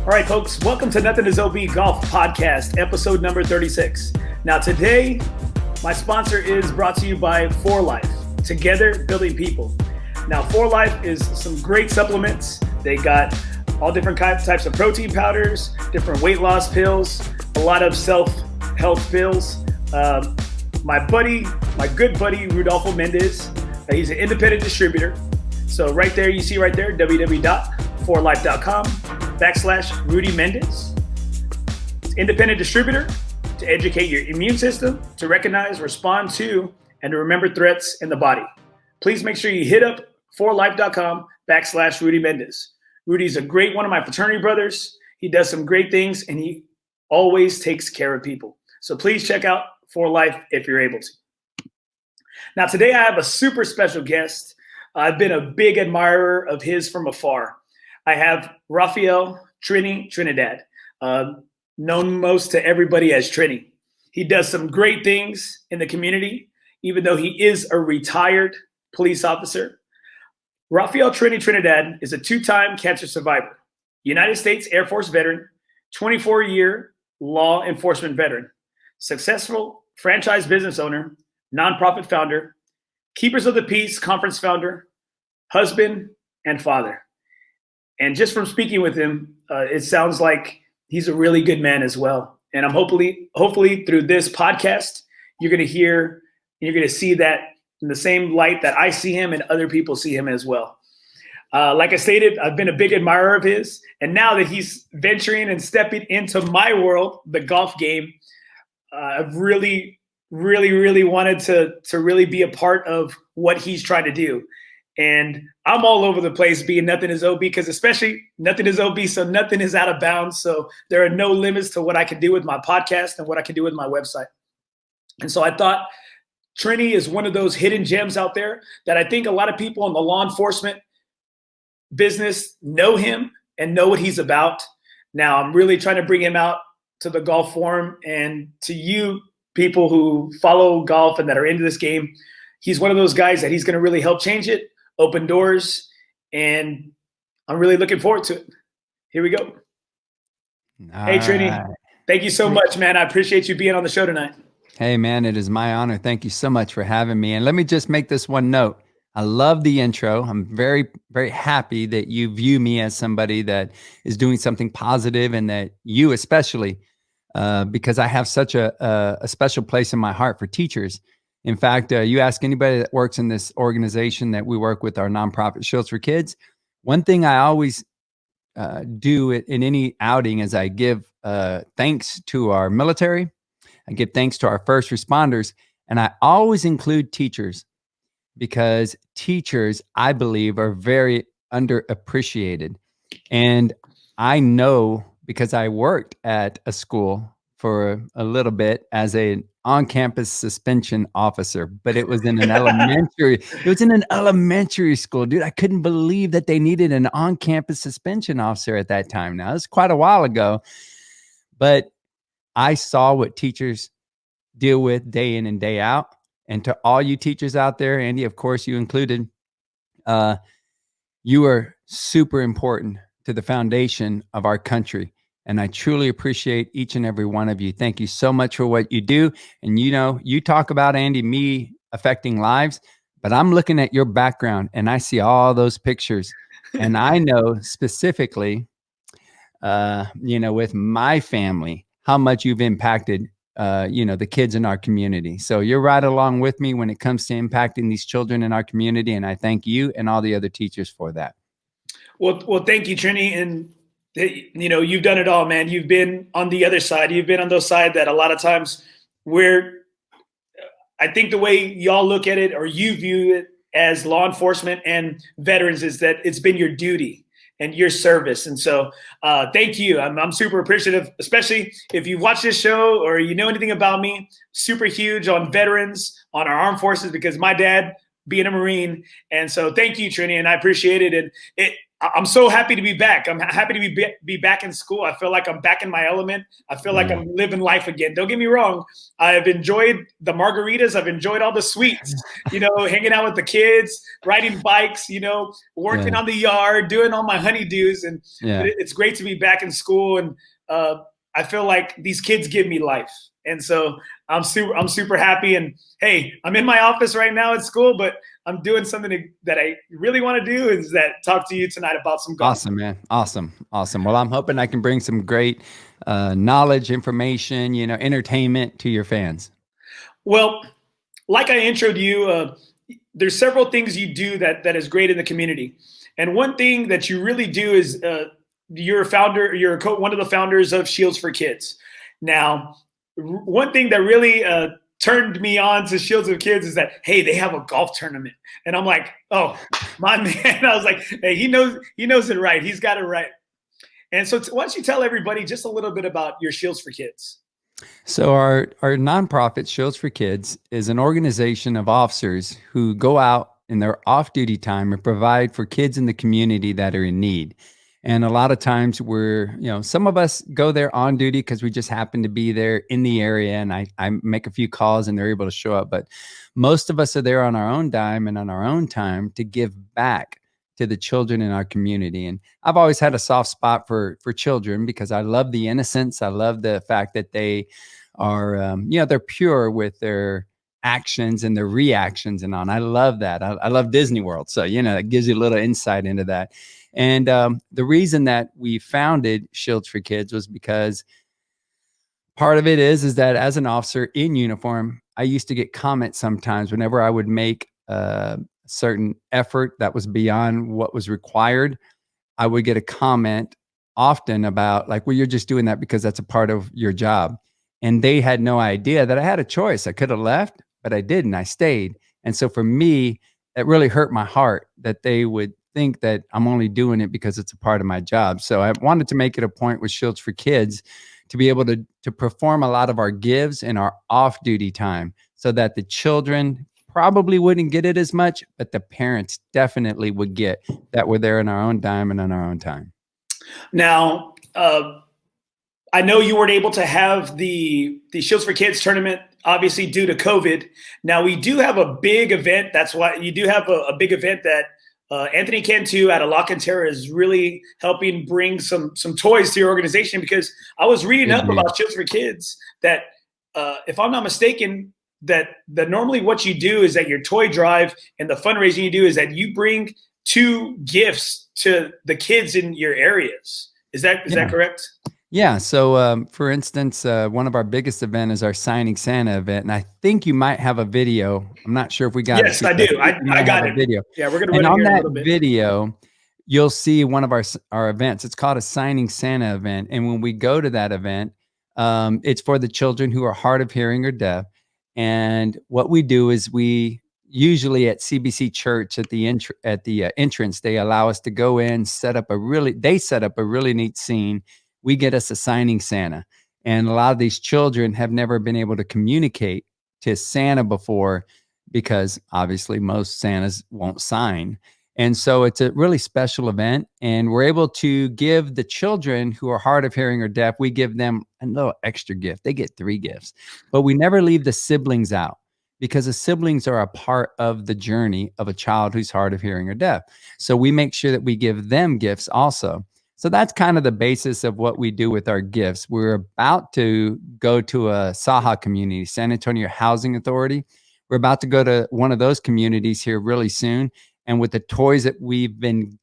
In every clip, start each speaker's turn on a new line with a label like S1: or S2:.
S1: All right, folks, welcome to Nothing is OB Golf Podcast, episode number 36. Now, today, my sponsor is brought to you by For Life, Together Building People. Now, For Life is some great supplements. They got all different types of protein powders, different weight loss pills, a lot of self-help pills. My good buddy, Rudolfo Mendez, he's an independent distributor. So right there, you see right there, www.forlife.com/Rudy Mendez. It's independent distributor to educate your immune system, to recognize, respond to, and to remember threats in the body. Please make sure you hit up forlife.com/Rudy Mendez. Rudy's a great one of my fraternity brothers. He does some great things, and he always takes care of people. So please check out For Life if you're able to. Now, today I have a super special guest. I've been a big admirer of his from afar. I have Rafel, Trinidad, known most to everybody as Trini. He does some great things in the community, even though he is a retired police officer. Rafel Trinidad is a two-time cancer survivor, United States Air Force veteran, 24-year law enforcement veteran, successful franchise business owner, nonprofit founder, Keepers of the Peace conference founder, husband, and father. And just from speaking with him, it sounds like he's a really good man as well. And I'm hopefully through this podcast, you're going to hear, you're going to see that in the same light that I see him and other people see him as well. Like I stated, I've been a big admirer of his. And now that he's venturing and stepping into my world, the golf game, I've really wanted to really be a part of what he's trying to do. And I'm all over the place being Nothing is OB, because especially Nothing is OB, so nothing is out of bounds. So there are no limits to what I can do with my podcast and what I can do with my website. And so I thought Trini is one of those hidden gems out there that I think a lot of people in the law enforcement business know him and know what he's about. Now I'm really trying to bring him out to the golf forum and to you people who follow golf and that are into this game. He's one of those guys that he's going to really help change it, open doors, and I'm really looking forward to it. Here we go. Hey, Trini, thank you so much, man. I appreciate you being on the show tonight.
S2: Hey, man, it is my honor. Thank you so much for having me. And let me just make this one note. I love the intro. I'm very, very happy that you view me as somebody that is doing something positive, and that you especially, because I have such a special place in my heart for teachers. In fact, you ask anybody that works in this organization that we work with, our nonprofit Shields for Kids, one thing I always do in any outing is I give thanks to our military. I give thanks to our first responders, and I always include teachers, because teachers, I believe, are very underappreciated. And I know, because I worked at a school for a little bit as an on-campus suspension officer, but it was in an elementary school, dude. I couldn't believe that they needed an on-campus suspension officer at that time. Now, it's quite a while ago, but I saw what teachers deal with day in and day out. And to all you teachers out there, Andy, of course, you included, you are super important to the foundation of our country. And I truly appreciate each and every one of you. Thank you so much for what you do. And you know, you talk about, Andy, me affecting lives, but I'm looking at your background and I see all those pictures. And I know specifically, with my family, how much you've impacted, the kids in our community. So you're right along with me when it comes to impacting these children in our community. And I thank you and all the other teachers for that.
S1: Well, thank you, Trini. And you've done it all, man. You've been on the other side. You've been on those side that a lot of times I think the way y'all look at it, or you view it as law enforcement and veterans, is that it's been your duty and your service. And so thank you. I'm super appreciative, especially if you've watched this show or you know anything about me, super huge on veterans, on our armed forces, because my dad being a Marine. And so thank you, Trini, and I appreciate it. And I'm so happy to be back. I'm happy to be back in school. I feel like I'm back in my element. I feel like I'm living life again. Don't get me wrong. I've enjoyed the margaritas. I've enjoyed all the sweets, hanging out with the kids, riding bikes, working on the yard, doing all my honeydews. But it's great to be back in school. And I feel like these kids give me life. And so I'm super happy. And hey, I'm in my office right now at school, but I'm doing something that I really want to do is that talk to you tonight about some golf.
S2: Awesome, man. Awesome. Well, I'm hoping I can bring some great knowledge, information, entertainment to your fans.
S1: Well, like I introed you, there's several things you do that is great in the community. And one thing that you really do is you're a founder, one of the founders of Shields for Kids. Now, one thing that really turned me on to Shields of Kids is that, hey, they have a golf tournament. And I'm like, oh, my man. I was like, hey, he knows it right. He's got it right. And so why don't you tell everybody just a little bit about your Shields for Kids?
S2: So our nonprofit Shields for Kids is an organization of officers who go out in their off-duty time and provide for kids in the community that are in need. And a lot of times some of us go there on duty because we just happen to be there in the area, and I make a few calls and they're able to show up. But most of us are there on our own dime and on our own time to give back to the children in our community. And I've always had a soft spot for children because I love the innocence. I love the fact that they are, they're pure with their actions and their reactions and on. I love that. I love Disney World. So, it gives you a little insight into that. And the reason that we founded Shields for Kids was because part of it is that as an officer in uniform, I used to get comments sometimes whenever I would make a certain effort that was beyond what was required. I would get a comment often about like, well, you're just doing that because that's a part of your job. And they had no idea that I had a choice. I could have left, but I didn't. I stayed. And so for me, it really hurt my heart that they would think that I'm only doing it because it's a part of my job. So I wanted to make it a point with Shields for Kids to be able to perform a lot of our gives in our off-duty time so that the children probably wouldn't get it as much, but the parents definitely would get that we're there in our own dime and on our own time.
S1: Now, I know you weren't able to have the Shields for Kids tournament, obviously due to COVID. Now, we do have a big event. That's why you do have a big event that Anthony Cantu out of La Cantera is really helping bring some toys to your organization, because I was reading up about Shields for Kids that, if I'm not mistaken, that normally what you do is that your toy drive and the fundraising you do is that you bring 2 gifts to the kids in your areas. Is that correct?
S2: Yeah. So, for instance, one of our biggest events is our Signing Santa event, and I think you might have a video. I'm not sure if we got it.
S1: Yes, I do. I got it.
S2: Video.
S1: Yeah, we're gonna
S2: run
S1: it
S2: on
S1: here
S2: that
S1: in a little bit.
S2: video. You'll see one of our events. It's called a Signing Santa event, and when we go to that event, it's for the children who are hard of hearing or deaf. And what we do is we usually at CBC Church at the entrance, they allow us to go in, set up a really neat scene. We get us a signing Santa. And a lot of these children have never been able to communicate to Santa before because obviously most Santas won't sign. And so it's a really special event. And we're able to give the children who are hard of hearing or deaf, we give them a little extra gift. They get 3 gifts, but we never leave the siblings out because the siblings are a part of the journey of a child who's hard of hearing or deaf. So we make sure that we give them gifts also. So that's kind of the basis of what we do with our gifts. We're about to go to a SAHA community, San Antonio Housing Authority. We're about to go to one of those communities here really soon. And with the toys that we've been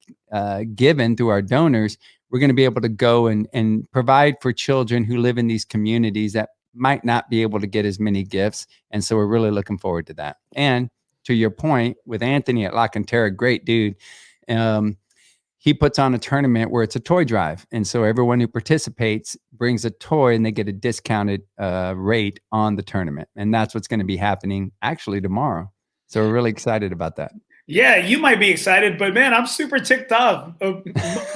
S2: given through our donors, we're going to be able to go and provide for children who live in these communities that might not be able to get as many gifts. And so we're really looking forward to that. And to your point with Anthony at La Cantera, great dude. He puts on a tournament where it's a toy drive. And so everyone who participates brings a toy and they get a discounted rate on the tournament. And that's what's going to be happening actually tomorrow. So we're really excited about that.
S1: Yeah, you might be excited, but man, I'm super ticked off.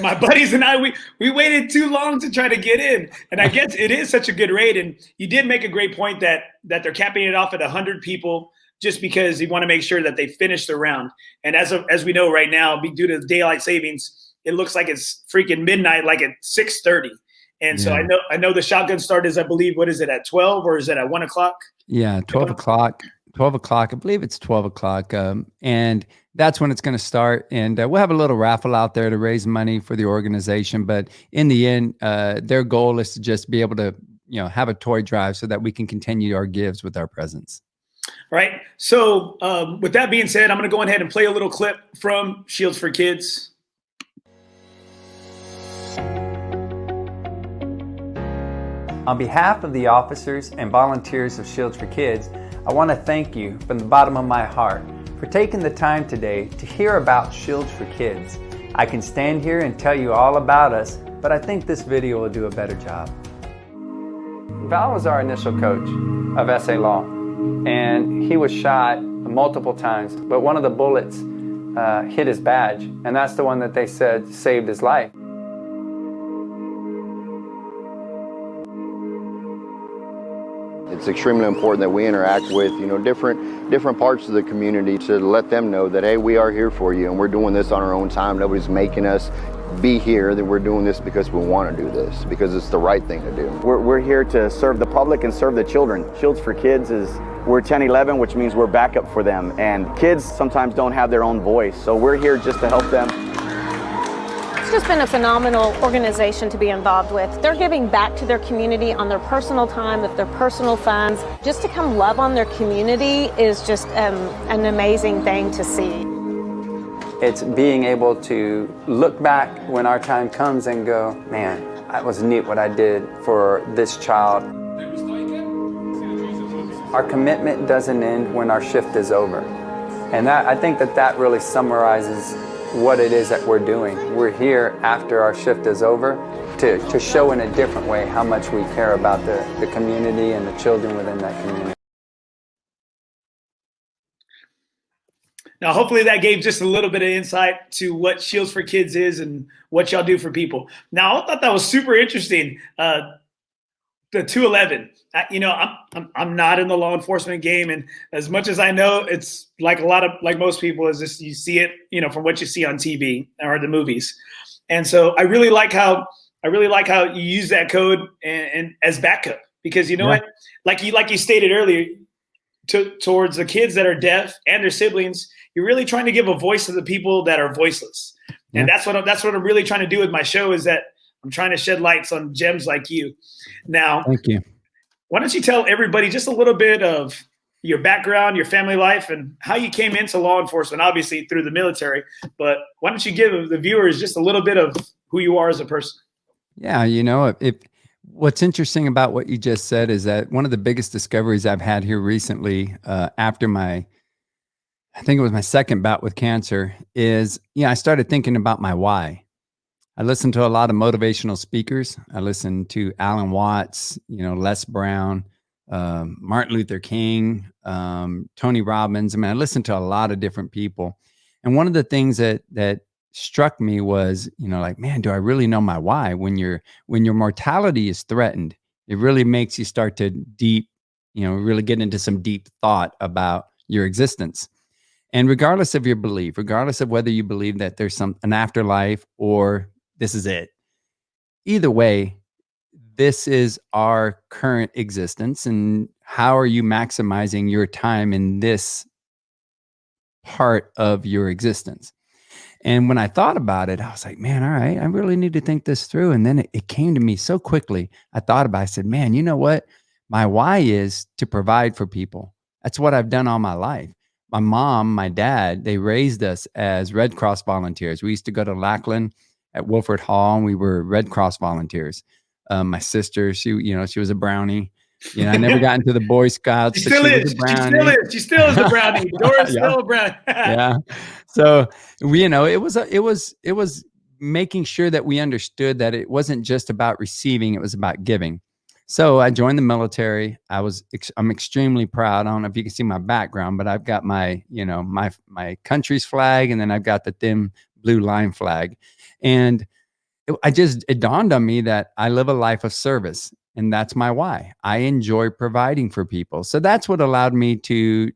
S1: My buddies and I, we waited too long to try to get in. And I guess it is such a good rate. And you did make a great point that they're capping it off at 100 people just because you want to make sure that they finish the round. And as we know right now, due to daylight savings, it looks like it's freaking midnight, like at 6:30. And so I know the shotgun start is, I believe, what is it, at 12 or is it at 1 o'clock?
S2: Yeah, 12 o'clock. 12 o'clock. I believe it's 12 o'clock. And that's when it's going to start. And we'll have a little raffle out there to raise money for the organization. But in the end, their goal is to just be able to, have a toy drive so that we can continue our gives with our presence.
S1: Right. So with that being said, I'm going to go ahead and play a little clip from Shields for Kids.
S2: On behalf of the officers and volunteers of Shields for Kids, I want to thank you from the bottom of my heart for taking the time today to hear about Shields for Kids. I can stand here and tell you all about us, but I think this video will do a better job. Val was our initial coach of SA Law, and he was shot multiple times, but one of the bullets hit his badge, and that's the one that they said saved his life.
S3: It's extremely important that we interact with, different parts of the community to let them know that, hey, we are here for you and we're doing this on our own time. Nobody's making us be here. That we're doing this because we want to do this, because it's the right thing to do.
S4: We're here to serve the public and serve the children. Shields for Kids we're 10-11, which means we're backup for them. And kids sometimes don't have their own voice, so we're here just to help them.
S5: It's just been a phenomenal organization to be involved with. They're giving back to their community on their personal time, with their personal funds. Just to come love on their community is just an amazing thing to see.
S2: It's being able to look back when our time comes and go, man, that was neat what I did for this child. Our commitment doesn't end when our shift is over. And I think that really summarizes what it is that we're doing. We're here after our shift is over to show in a different way how much we care about the community and the children within that community.
S1: Now, hopefully that gave just a little bit of insight to what Shields for Kids is and what y'all do for people. Now, I thought that was super interesting. The 211. I'm not in the law enforcement game, and as much as I know, it's like most people is just you see it, from what you see on TV or the movies. And so I really like how you use that code and as backup, because what, like you stated earlier, towards the kids that are deaf and their siblings, you're really trying to give a voice to the people that are voiceless. Yeah. And that's what I'm really trying to do with my show, is that I'm trying to shed lights on gems like you. Now,
S2: thank you.
S1: Why don't you tell everybody just a little bit of your background, your family life, and how you came into law enforcement, obviously through the military, but why don't you give the viewers just a little bit of who you are as a person?
S2: Yeah, what's interesting about what you just said is that one of the biggest discoveries I've had here recently, after I think it was my second bout with cancer, is, I started thinking about my why. I listened to a lot of motivational speakers. I listened to Alan Watts, Les Brown, Martin Luther King, Tony Robbins. I listened to a lot of different people. And one of the things that struck me was, man, do I really know my why? When your mortality is threatened, it really makes you start to really get into some deep thought about your existence. And regardless of your belief, regardless of whether you believe that there's an afterlife or this is it, either way, this is our current existence. And how are you maximizing your time in this part of your existence? And when I thought about it, I was like, man, all right, I really need to think this through. And then it came to me so quickly. I thought about it. I said, man, you know what? My why is to provide for people. That's what I've done all my life. My mom, my dad, they raised us as Red Cross volunteers. We used to go to Lackland at Wilford Hall, and we were Red Cross volunteers. My sister, she was a Brownie. I never got into the Boy Scouts.
S1: She still is. She still is a Brownie. Dora's still a Brownie.
S2: Yeah. So it was making sure that we understood that it wasn't just about receiving; it was about giving. So I joined the military. I'm extremely proud. I don't know if you can see my background, but I've got my country's flag, and then I've got the thin blue line flag. And it dawned on me that I live a life of service, and that's my why. I enjoy providing for people. So that's what allowed me to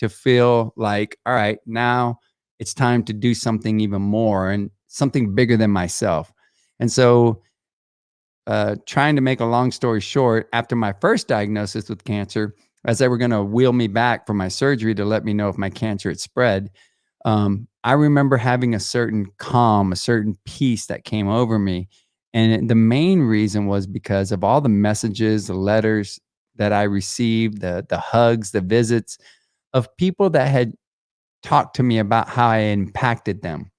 S2: feel like, all right, now it's time to do something even more. And something bigger than myself. And so trying to make a long story short, after my first diagnosis with cancer, as they were going to wheel me back for my surgery to let me know if my cancer had spread, I remember having a certain calm, a certain peace that came over me. And the main reason was because of all the messages, the letters that I received, the hugs, the visits of people that had talked to me about how I impacted them,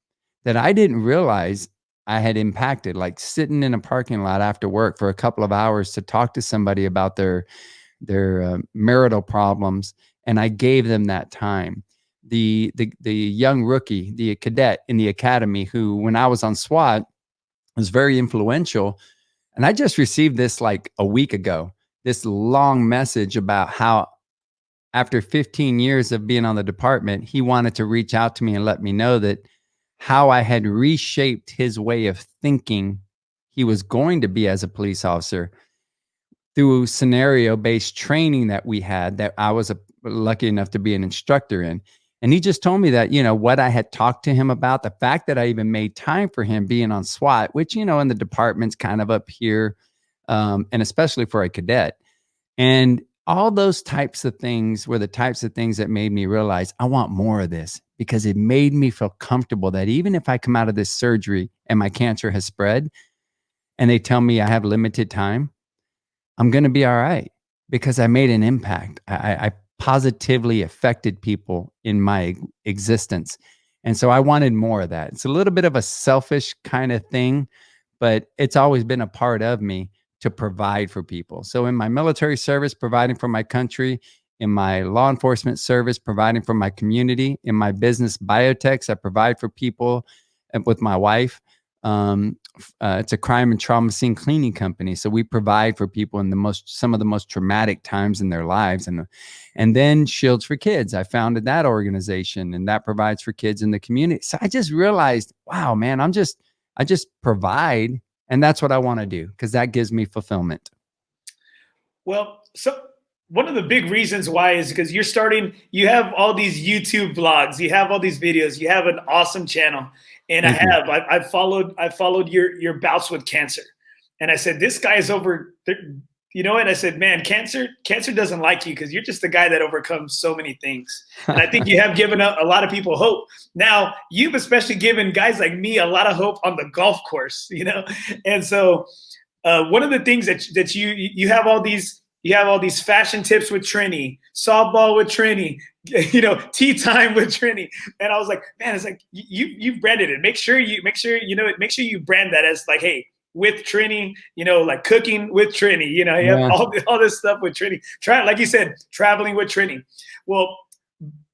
S2: that I didn't realize I had impacted, like sitting in a parking lot after work for a couple of hours to talk to somebody about their marital problems, and I gave them that time. The young rookie, the cadet in the academy, who when I was on SWAT was very influential, and I just received this like a week ago, this long message about how after 15 years of being on the department, he wanted to reach out to me and let me know that how I had reshaped his way of thinking he was going to be as a police officer through scenario-based training that we had, that I was lucky enough to be an instructor in. And he just told me that, what I had talked to him about, the fact that I even made time for him being on SWAT, which, in the department's kind of up here, and especially for a cadet. And all those types of things were the types of things that made me realize I want more of this, because it made me feel comfortable that even if I come out of this surgery and my cancer has spread and they tell me I have limited time, I'm going to be all right, because I made an impact. I positively affected people in my existence. And so I wanted more of that. It's a little bit of a selfish kind of thing, but it's always been a part of me to provide for people. So in my military service, providing for my country; in my law enforcement service, providing for my community; in my business, Biotechs, I provide for people with my wife. It's a crime and trauma scene cleaning company. So we provide for people in some of the most traumatic times in their lives. And then Shields for Kids, I founded that organization, and that provides for kids in the community. So I just realized, wow, man, I just provide. And that's what I want to do, because that gives me fulfillment.
S1: Well, so one of the big reasons why is because you have all these YouTube vlogs, you have all these videos, you have an awesome channel. And I've followed your bouts with cancer. And I said, this guy is over, and I said, man, cancer doesn't like you, because you're just the guy that overcomes so many things. And I think you have given a lot of people hope. Now, you've especially given guys like me a lot of hope on the golf course, And so one of the things that you have all these fashion tips with Trini, softball with Trini, tea time with Trini. And I was like, man, it's like you've branded it. Make sure you brand that as like, hey, with Trini, like cooking with Trini, you have all this stuff with Trini. Like you said, traveling with Trini. Well,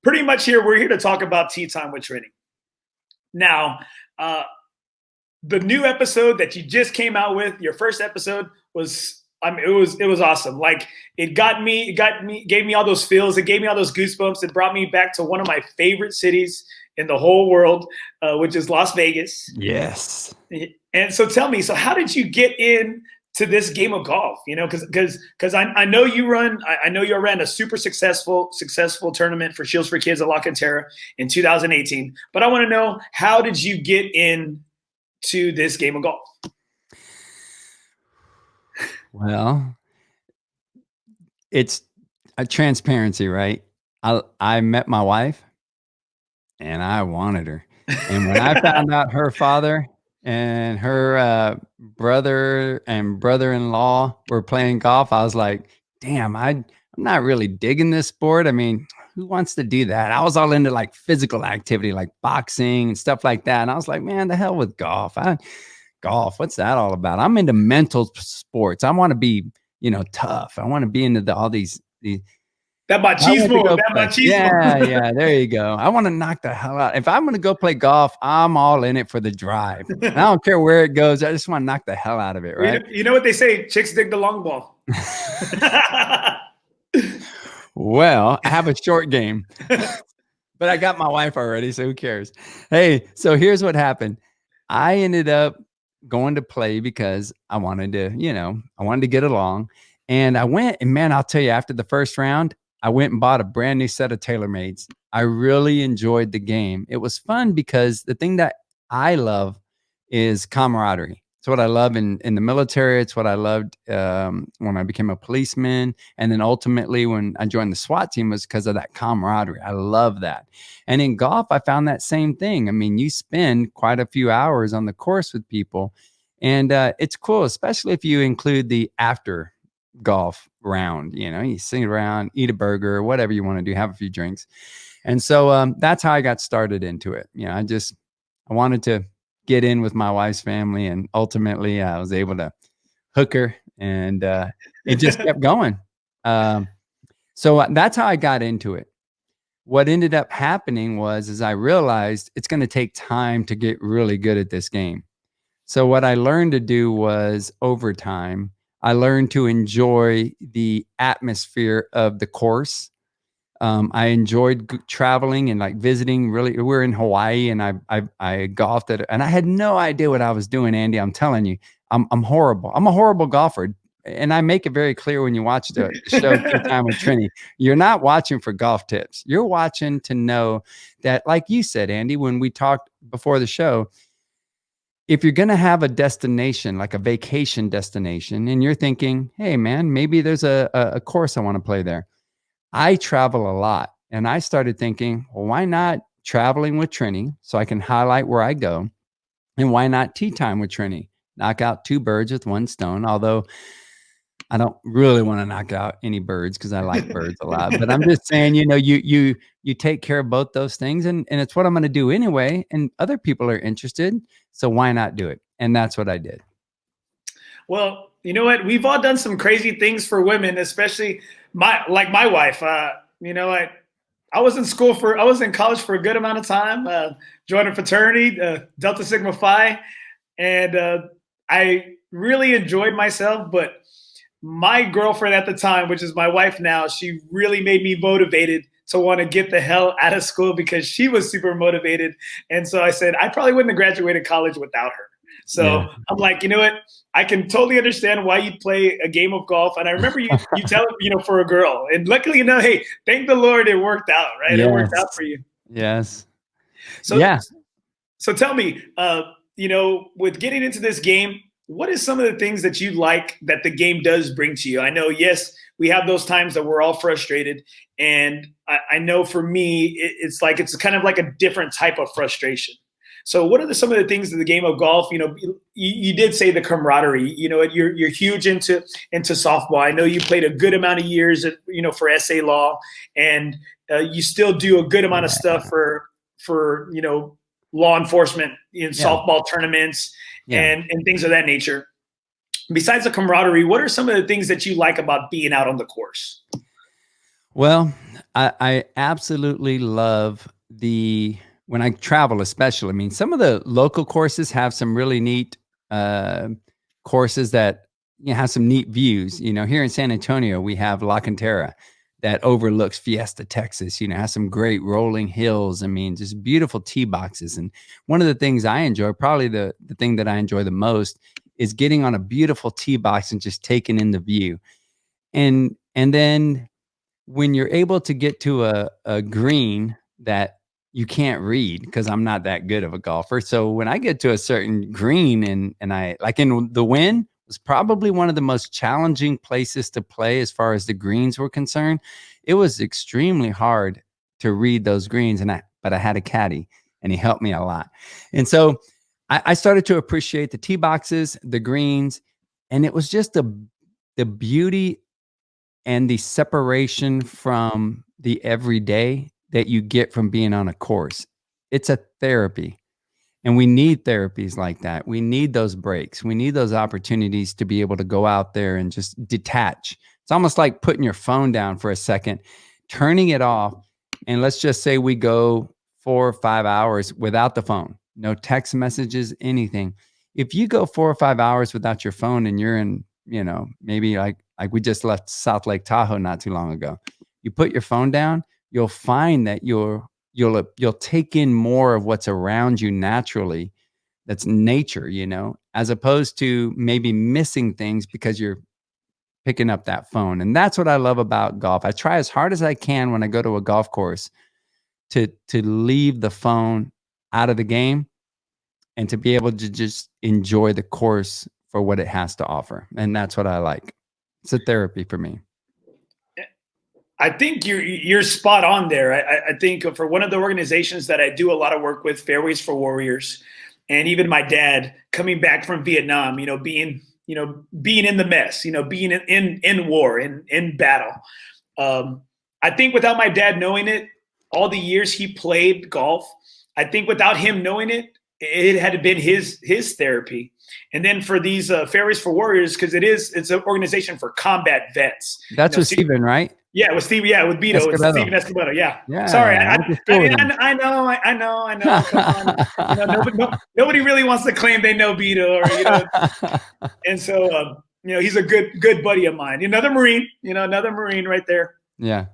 S1: pretty much we're here to talk about tea time with Trini. Now, the new episode that you just came out with, your first episode was, it was awesome. Like gave me all those feels. It gave me all those goosebumps. It brought me back to one of my favorite cities in the whole world, which is Las Vegas.
S2: Yes.
S1: And so tell me, so how did you get into this game of golf? Because I know you ran a super successful tournament for Shields for Kids at La Cantera in 2018. But I want to know, how did you get into this game of golf?
S2: Well, it's a transparency, right? I met my wife and I wanted her. And when I found out her father and her brother and brother-in-law were playing golf, I was like, damn, I'm not really digging this sport. I mean, who wants to do that? I was all into like physical activity, like boxing and stuff like that. And I was like, man, the hell with golf. Golf, what's that all about? I'm into mental sports. I want to be, tough. I want to be into all these
S1: that machismo.
S2: Yeah, there you go. I want to knock the hell out. If I'm going to go play golf, I'm all in it for the drive. I don't care where it goes. I just want to knock the hell out of it, right?
S1: You know what they say? Chicks dig the long ball.
S2: Well, I have a short game, but I got my wife already, so who cares? Hey, so here's what happened. I ended up going to play because I wanted to get along. And I went, and man, I'll tell you, after the first round, I went and bought a brand new set of TaylorMades. I really enjoyed the game. It was fun because the thing that I love is camaraderie. It's what I love in the military. It's what I loved when I became a policeman. And then ultimately when I joined the SWAT team was because of that camaraderie. I love that. And in golf, I found that same thing. I mean, you spend quite a few hours on the course with people. And it's cool, especially if you include the after golf round. You know, you sing around, eat a burger, whatever you want to do, have a few drinks. And so that's how I got started into it. You know, I wanted to get in with my wife's family, and ultimately I was able to hook her, and it just kept going. So that's how I got into it. What ended up happening is I realized it's going to take time to get really good at this game. So what I learned to do was over time, I learned to enjoy the atmosphere of the course. I enjoyed traveling and like visiting. Really, we're in Hawaii, and I golfed at, and I had no idea what I was doing, Andy. I'm telling you, I'm horrible. I'm a horrible golfer, and I make it very clear when you watch the show Tea Time with Trini. You're not watching for golf tips. You're watching to know that, like you said, Andy, when we talked before the show, if you're going to have a destination, like a vacation destination, and you're thinking, hey, man, maybe there's a course I want to play there. I travel a lot, and I started thinking, well, why not traveling with Trini so I can highlight where I go? And why not tea time with Trini? Knock out two birds with one stone, although I don't really want to knock out any birds because I like birds a lot. But I'm just saying, you know, you take care of both those things, and it's what I'm going to do anyway. And other people are interested, so why not do it? And that's what I did.
S1: Well, you know what? We've all done some crazy things for women, especially my wife. You know, I was in college for a good amount of time, joined a fraternity, Delta Sigma Phi, and I really enjoyed myself. But my girlfriend at the time, which is my wife now, she really made me motivated to want to get the hell out of school because she was super motivated. And so I said, I probably wouldn't have graduated college without her. So yeah. I'm like, you know what? I can totally understand why you'd play a game of golf. And I remember you tell you know, for a girl. And luckily, you know, hey, thank the Lord it worked out, right? Yes. It worked out for you.
S2: Yes.
S1: So, yeah. So tell me, you know, with getting into this game, what is some of the things that you like that the game does bring to you? I know, yes, we have those times that we're all frustrated. And I know for me, it's kind of like a different type of frustration. So what are some of the things in the game of golf? You know, you did say the camaraderie. You know, you're huge into softball. I know you played a good amount of years, you know, for SA Law, and you still do a good amount of stuff for you know, law enforcement in softball tournaments and things of that nature. Besides the camaraderie, what are some of the things that you like about being out on the course?
S2: Well, I absolutely love when I travel, especially. I mean, some of the local courses have some really neat courses that, you know, have some neat views. You know, here in San Antonio, we have La Cantera that overlooks Fiesta, Texas. You know, has some great rolling hills. I mean, just beautiful tee boxes. And one of the things I enjoy, probably the thing that I enjoy the most, is getting on a beautiful tee box and just taking in the view. And then when you're able to get to a green that you can't read, because I'm not that good of a golfer. So when I get to a certain green and I, like in the Wynn, was probably one of the most challenging places to play as far as the greens were concerned. It was extremely hard to read those greens, but I had a caddy and he helped me a lot. And so I started to appreciate the tee boxes, the greens, and it was just the beauty and the separation from the everyday that you get from being on a course. It's a therapy. And we need therapies like that. We need those breaks. We need those opportunities to be able to go out there and just detach. It's almost like putting your phone down for a second, turning it off. And let's just say we go 4 or 5 hours without the phone, no text messages, anything. If you go 4 or 5 hours without your phone and you're in, you know, maybe like we just left South Lake Tahoe not too long ago, you put your phone down, you'll find that you'll take in more of what's around you naturally. That's nature, you know, as opposed to maybe missing things because you're picking up that phone. And that's what I love about golf. I try as hard as I can when I go to a golf course to leave the phone out of the game. and to be able to just enjoy the course for what it has to offer. And that's what I like. It's a therapy for me.
S1: I think you're spot on there. I think for one of the organizations that I do a lot of work with, Fairways for Warriors, and even my dad coming back from Vietnam, being in the mess, being in war, in battle. I think without my dad knowing it, all the years he played golf, I think without him knowing it, it had been his therapy. And then for these Fairways for Warriors, because it's an organization for combat vets.
S2: That's with Steven, right?
S1: Yeah, with Steve. Yeah, with Beto. It's Steven Escobedo. Yeah. Sorry, I know. Come on. Nobody really wants to claim they know Beto, or And so he's a good buddy of mine. Another Marine. Another Marine right there.
S2: Yeah.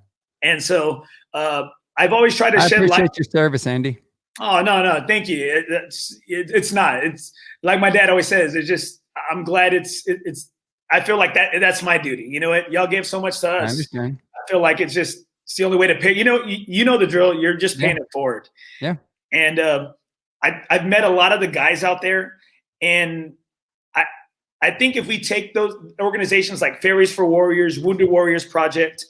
S1: And so I've always tried to shed light.
S2: I appreciate your service, Andy.
S1: Oh, no, thank you. It's not. It's like my dad always says. It's just I'm glad it's. I feel like that's my duty. You know what? Y'all gave so much to us.
S2: I understand.
S1: I feel like it's the only way to pay. You know the drill. You're just paying it forward.
S2: Yeah.
S1: And I've met a lot of the guys out there, and I think if we take those organizations like Fairways for Warriors, Wounded Warriors Project,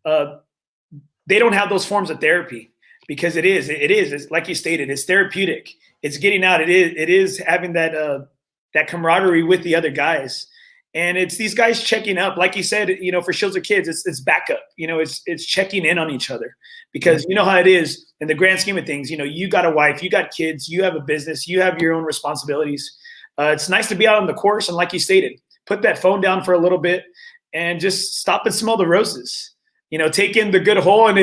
S1: they don't have those forms of therapy. Because it's like you stated, it's therapeutic. It's getting out. It is having that camaraderie with the other guys, and it's these guys checking up. Like you said, for Shields of Kids, it's backup. It's checking in on each other, because you know how it is in the grand scheme of things. You got a wife, you got kids, you have a business, you have your own responsibilities. It's nice to be out on the course, and like you stated, put that phone down for a little bit and just stop and smell the roses. Take in the good hole. And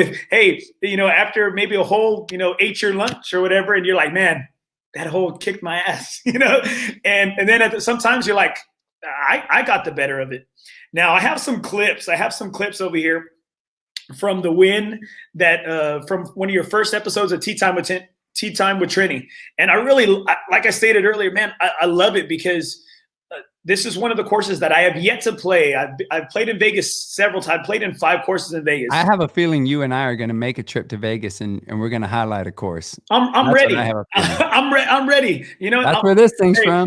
S1: after maybe a hole, ate your lunch or whatever, and you're like, man, that hole kicked my ass, and then sometimes you're like, I got the better of it. Now I have some clips. Over here from the win that from one of your first episodes of Tea Time with Trini. And I really, like I stated earlier, man, I love it because this is one of the courses that I have yet to play. I've played in Vegas several times. Played in 5 courses in Vegas.
S2: I have a feeling you and I are going to make a trip to Vegas and we're going to highlight a course.
S1: I'm ready. I'm ready.
S2: That's where this thing's from.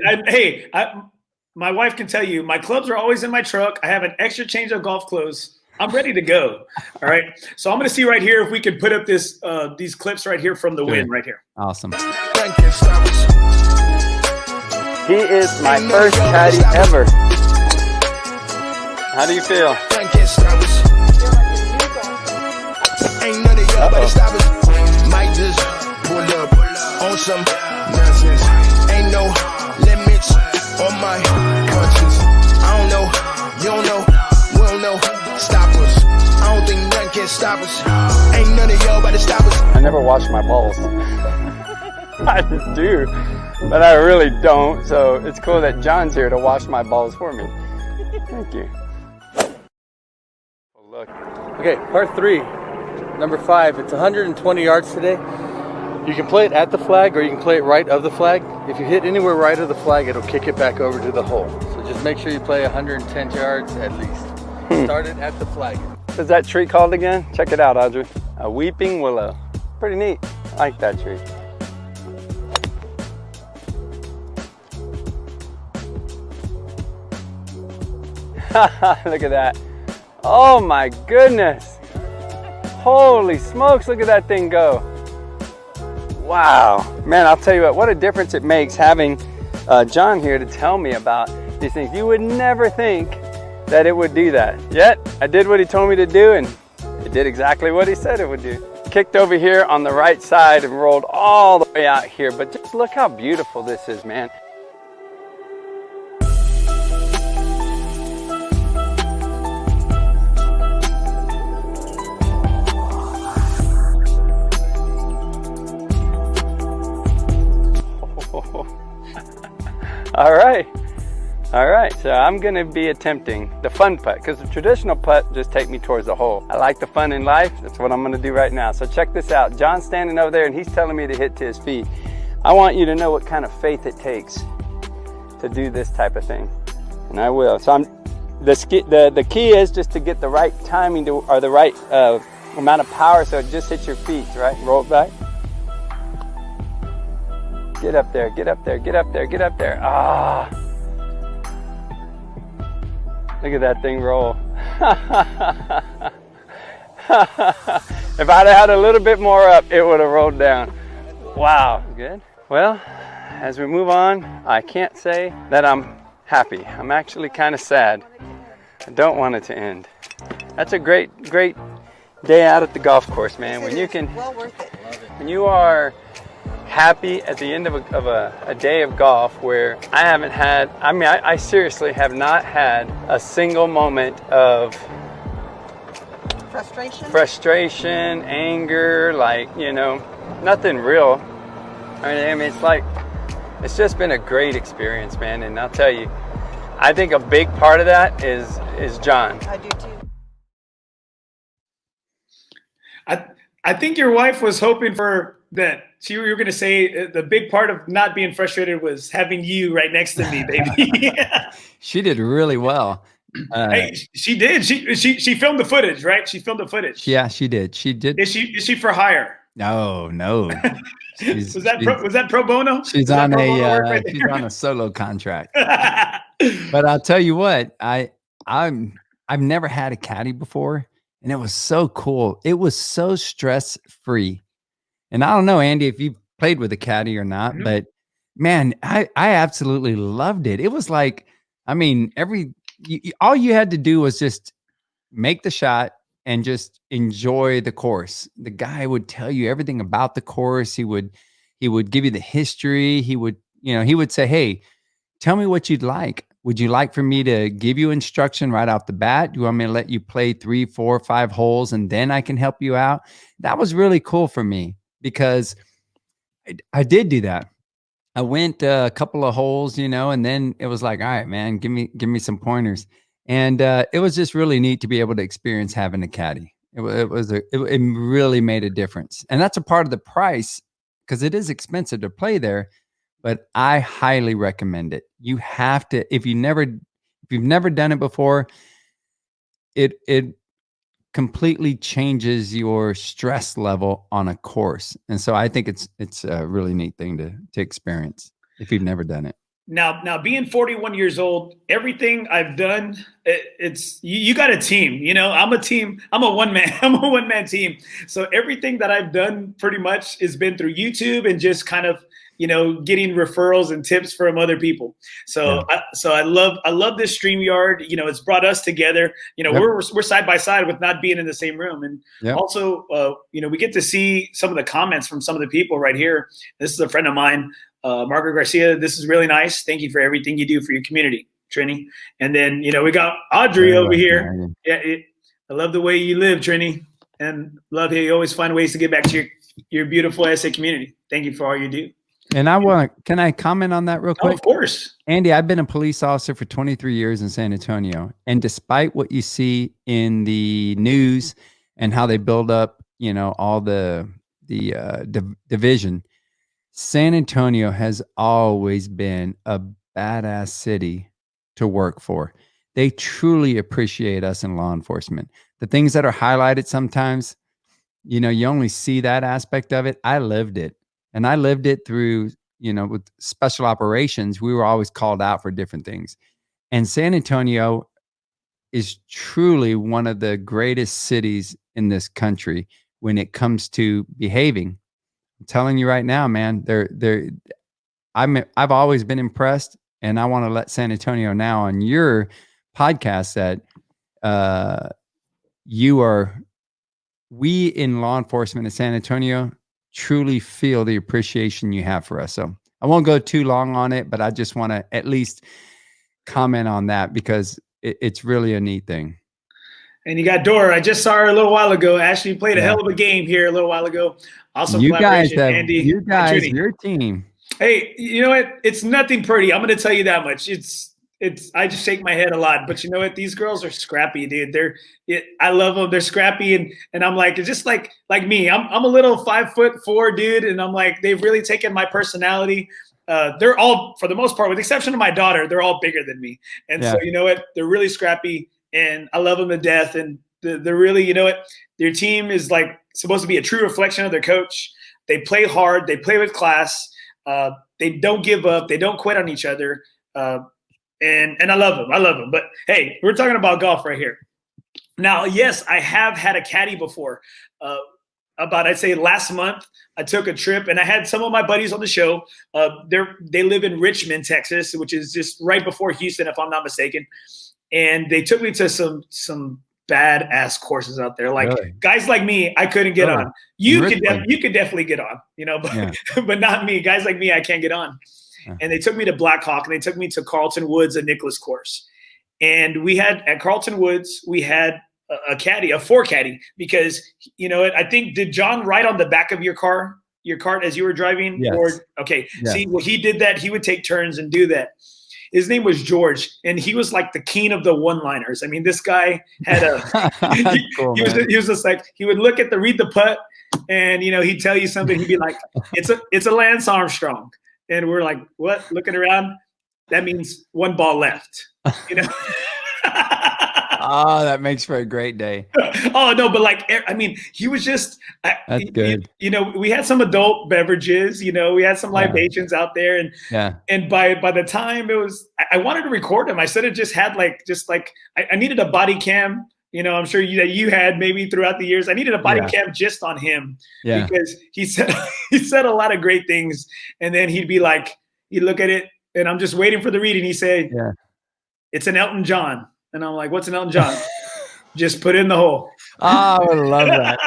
S1: My wife can tell you, my clubs are always in my truck. I have an extra change of golf clothes. I'm ready to go. All right. So I'm going to see right here if we can put up these clips right here from the win right here.
S2: Awesome.
S4: He is my first caddy ever. How do you feel? Ain't none of y'all better stop us. Might just pull up on some nonsense. Ain't no limits on my conscience. I don't know, you don't know, we don't know. Stop us. I don't think nothing can stop us. Ain't none of y'all better stop us. I never wash my balls. I just do. But I really don't, so it's cool that John's here to wash my balls for me. Thank you. Oh, look.
S6: Okay, part 3, number 5. It's 120 yards today. You can play it at the flag or you can play it right of the flag. If you hit anywhere right of the flag, it'll kick it back over to the hole. So just make sure you play 110 yards at least. Start it at the flag.
S4: What's that tree called again? Check it out, Audrey. A weeping willow. Pretty neat. I like that tree. Look at that. Oh my goodness. Holy smokes, look at that thing go. Wow. Man, I'll tell you what a difference it makes having John here to tell me about these things. You would never think that it would do that. Yet, I did what he told me to do, and it did exactly what he said it would do. Kicked over here on the right side and rolled all the way out here. But just look how beautiful this is, man. All right, so I'm gonna be attempting the fun putt, because the traditional putt just take me towards the hole. I like the fun in life. That's what I'm gonna do right now. So check this out. John's standing over there and he's telling me to hit to his feet. I want you to know what kind of faith it takes to do this type of thing, and I will. So the key is just to get the right timing to, or the right amount of power so it just hits your feet, right? Roll it back. Get up there, get up there, get up there, get up there. Ah. Look at that thing roll. If I'd had a little bit more up, it would have rolled down. Wow. Good. Well, as we move on, I can't say that I'm happy. I'm actually kind of sad. I don't want it to end. That's a great day out at the golf course, man. When you can,
S7: well worth it.
S4: when you are happy at the end of a day of golf where I haven't had, I seriously have not had a single moment of frustration, anger, like, you know, nothing real. I mean, it's just been a great experience, man. And I'll tell you, I think a big part of that is John.
S7: I do too.
S1: I think your wife was hoping for that. You were going to say the big part of not being frustrated was having you right next to me, baby.
S2: She did really well.
S1: Hey, she did. She filmed the footage, right? She filmed the footage.
S2: Yeah, she did. She did.
S1: Is she for hire?
S2: No.
S1: Was that pro bono?
S2: She's on a solo contract. But I'll tell you what, I've never had a caddy before, and it was so cool. It was so stress free. And I don't know, Andy, if you played with a caddy or not, but man, I absolutely loved it. It was like, I mean, all you had to do was just make the shot and just enjoy the course. The guy would tell you everything about the course. He would give you the history. He would say, hey, tell me what you'd like. Would you like for me to give you instruction right off the bat? Do you want me to let you play 3, 4, 5 holes and then I can help you out? That was really cool for me because I did do that. I went a couple of holes, and then it was like, all right, man, give me some pointers. And it was just really neat to be able to experience having a caddy. It really made a difference. And that's a part of the price because it is expensive to play there, but I highly recommend it. You have to, if you've never done it before, it completely changes your stress level on a course. And so I think it's a really neat thing to experience if you've never done it.
S1: Now being 41 years old, everything I've done, it's you got a team, I'm a one man team. So everything that I've done pretty much has been through YouTube and just kind of, getting referrals and tips from other people. So, yeah. I love this StreamYard. It's brought us together. Yep. We're side by side with not being in the same room, and yep. Also, we get to see some of the comments from some of the people right here. This is a friend of mine, Margaret Garcia. This is really nice. Thank you for everything you do for your community, Trini. And then we got Audrey over here. Yeah, I love the way you live, Trini, and love how you always find ways to get back to your beautiful SA community. Thank you for all you do.
S2: And can I comment on that real quick?
S1: Oh, of course.
S2: Andy, I've been a police officer for 23 years in San Antonio. And despite what you see in the news and how they build up, all the division, San Antonio has always been a badass city to work for. They truly appreciate us in law enforcement. The things that are highlighted sometimes, you only see that aspect of it. I lived it. And I lived it through, with special operations, we were always called out for different things. And San Antonio is truly one of the greatest cities in this country when it comes to behaving. I'm telling you right now, man, I've always been impressed, and I want to let San Antonio now on your podcast that we in law enforcement in San Antonio truly feel the appreciation you have for us. So I won't go too long on it, but I just want to at least comment on that because it's really a neat thing. And
S1: you got Dora. I just saw her a little while ago. Ashley played a hell of a game here a little while ago. Awesome collaboration, Andy.
S2: You guys, your team.
S1: Hey, you know what? It's nothing pretty. I'm going to tell you that much. I just shake my head a lot, but you know what? These girls are scrappy, dude. I love them. They're scrappy, and I'm like, it's just like me. I'm a little 5'4" dude, and I'm like, they've really taken my personality. They're all, for the most part, with the exception of my daughter, they're all bigger than me, and so you know what? They're really scrappy, and I love them to death. And they're really, you know what? Their team is like supposed to be a true reflection of their coach. They play hard. They play with class. They don't give up. They don't quit on each other. And I love them. I love them. But hey, we're talking about golf right here. Now, yes, I have had a caddy before. About, I'd say last month, I took a trip and I had some of my buddies on the show. They live in Richmond, Texas, which is just right before Houston, if I'm not mistaken. And they took me to some badass courses out there. Like
S2: Really?
S1: guys like me, I couldn't get on. You could definitely get on, but
S2: Yeah.
S1: but not me. Guys like me, I can't get on. And they took me to Black Hawk and they took me to Carlton Woods, a Nicklaus course. And we had at Carlton Woods, we had a caddy, a 4 caddy, because I think, did John write on the back of your cart as you were driving?
S2: Yes.
S1: Or okay.
S2: Yes.
S1: See, well, he did that. He would take turns and do that. His name was George, and he was like the king of the one-liners. I mean, this guy had
S2: Cool,
S1: he was just like, he would look at read the putt, and he'd tell you something. He'd be like, it's a Lance Armstrong, and we're like, what? Looking around, that means 1 ball left.
S2: Oh, that makes for a great day.
S1: Oh no, but he was just.
S2: That's good.
S1: We had some adult beverages. We had some libations out there, and by the time it was, I wanted to record him. I said it just had I needed a body cam. I'm sure you had maybe throughout the years. I needed a body cam just on him because he said a lot of great things, and then he'd be like, he'd look at it, and I'm just waiting for the read, and he say, it's an Elton John. And I'm like, what's an Elton John? Just put it in the hole.
S2: Oh, I would love that.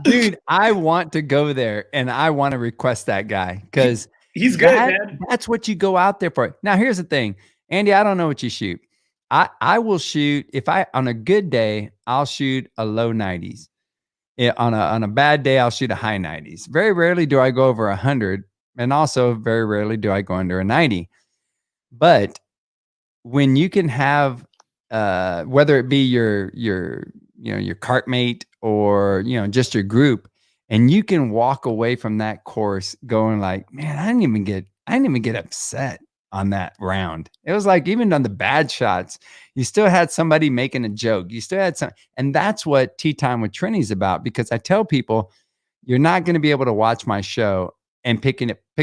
S2: Dude, I want to go there and I want to request that guy because
S1: he's good, man.
S2: That's what you go out there for. Now, here's the thing. Andy, I don't know what you shoot. I will shoot, on a good day, I'll shoot a low 90s. On a bad day, I'll shoot a high 90s. Very rarely do I go over 100. And also very rarely do I go under a 90. But when you can have, whether it be your cart mate or, just your group, and you can walk away from that course going like, man, I didn't even get upset on that round. It was like, even on the bad shots, you still had somebody making a joke. You still had some, and that's what Tea Time with Trini is about. Because I tell people, you're not going to be able to watch my show and pick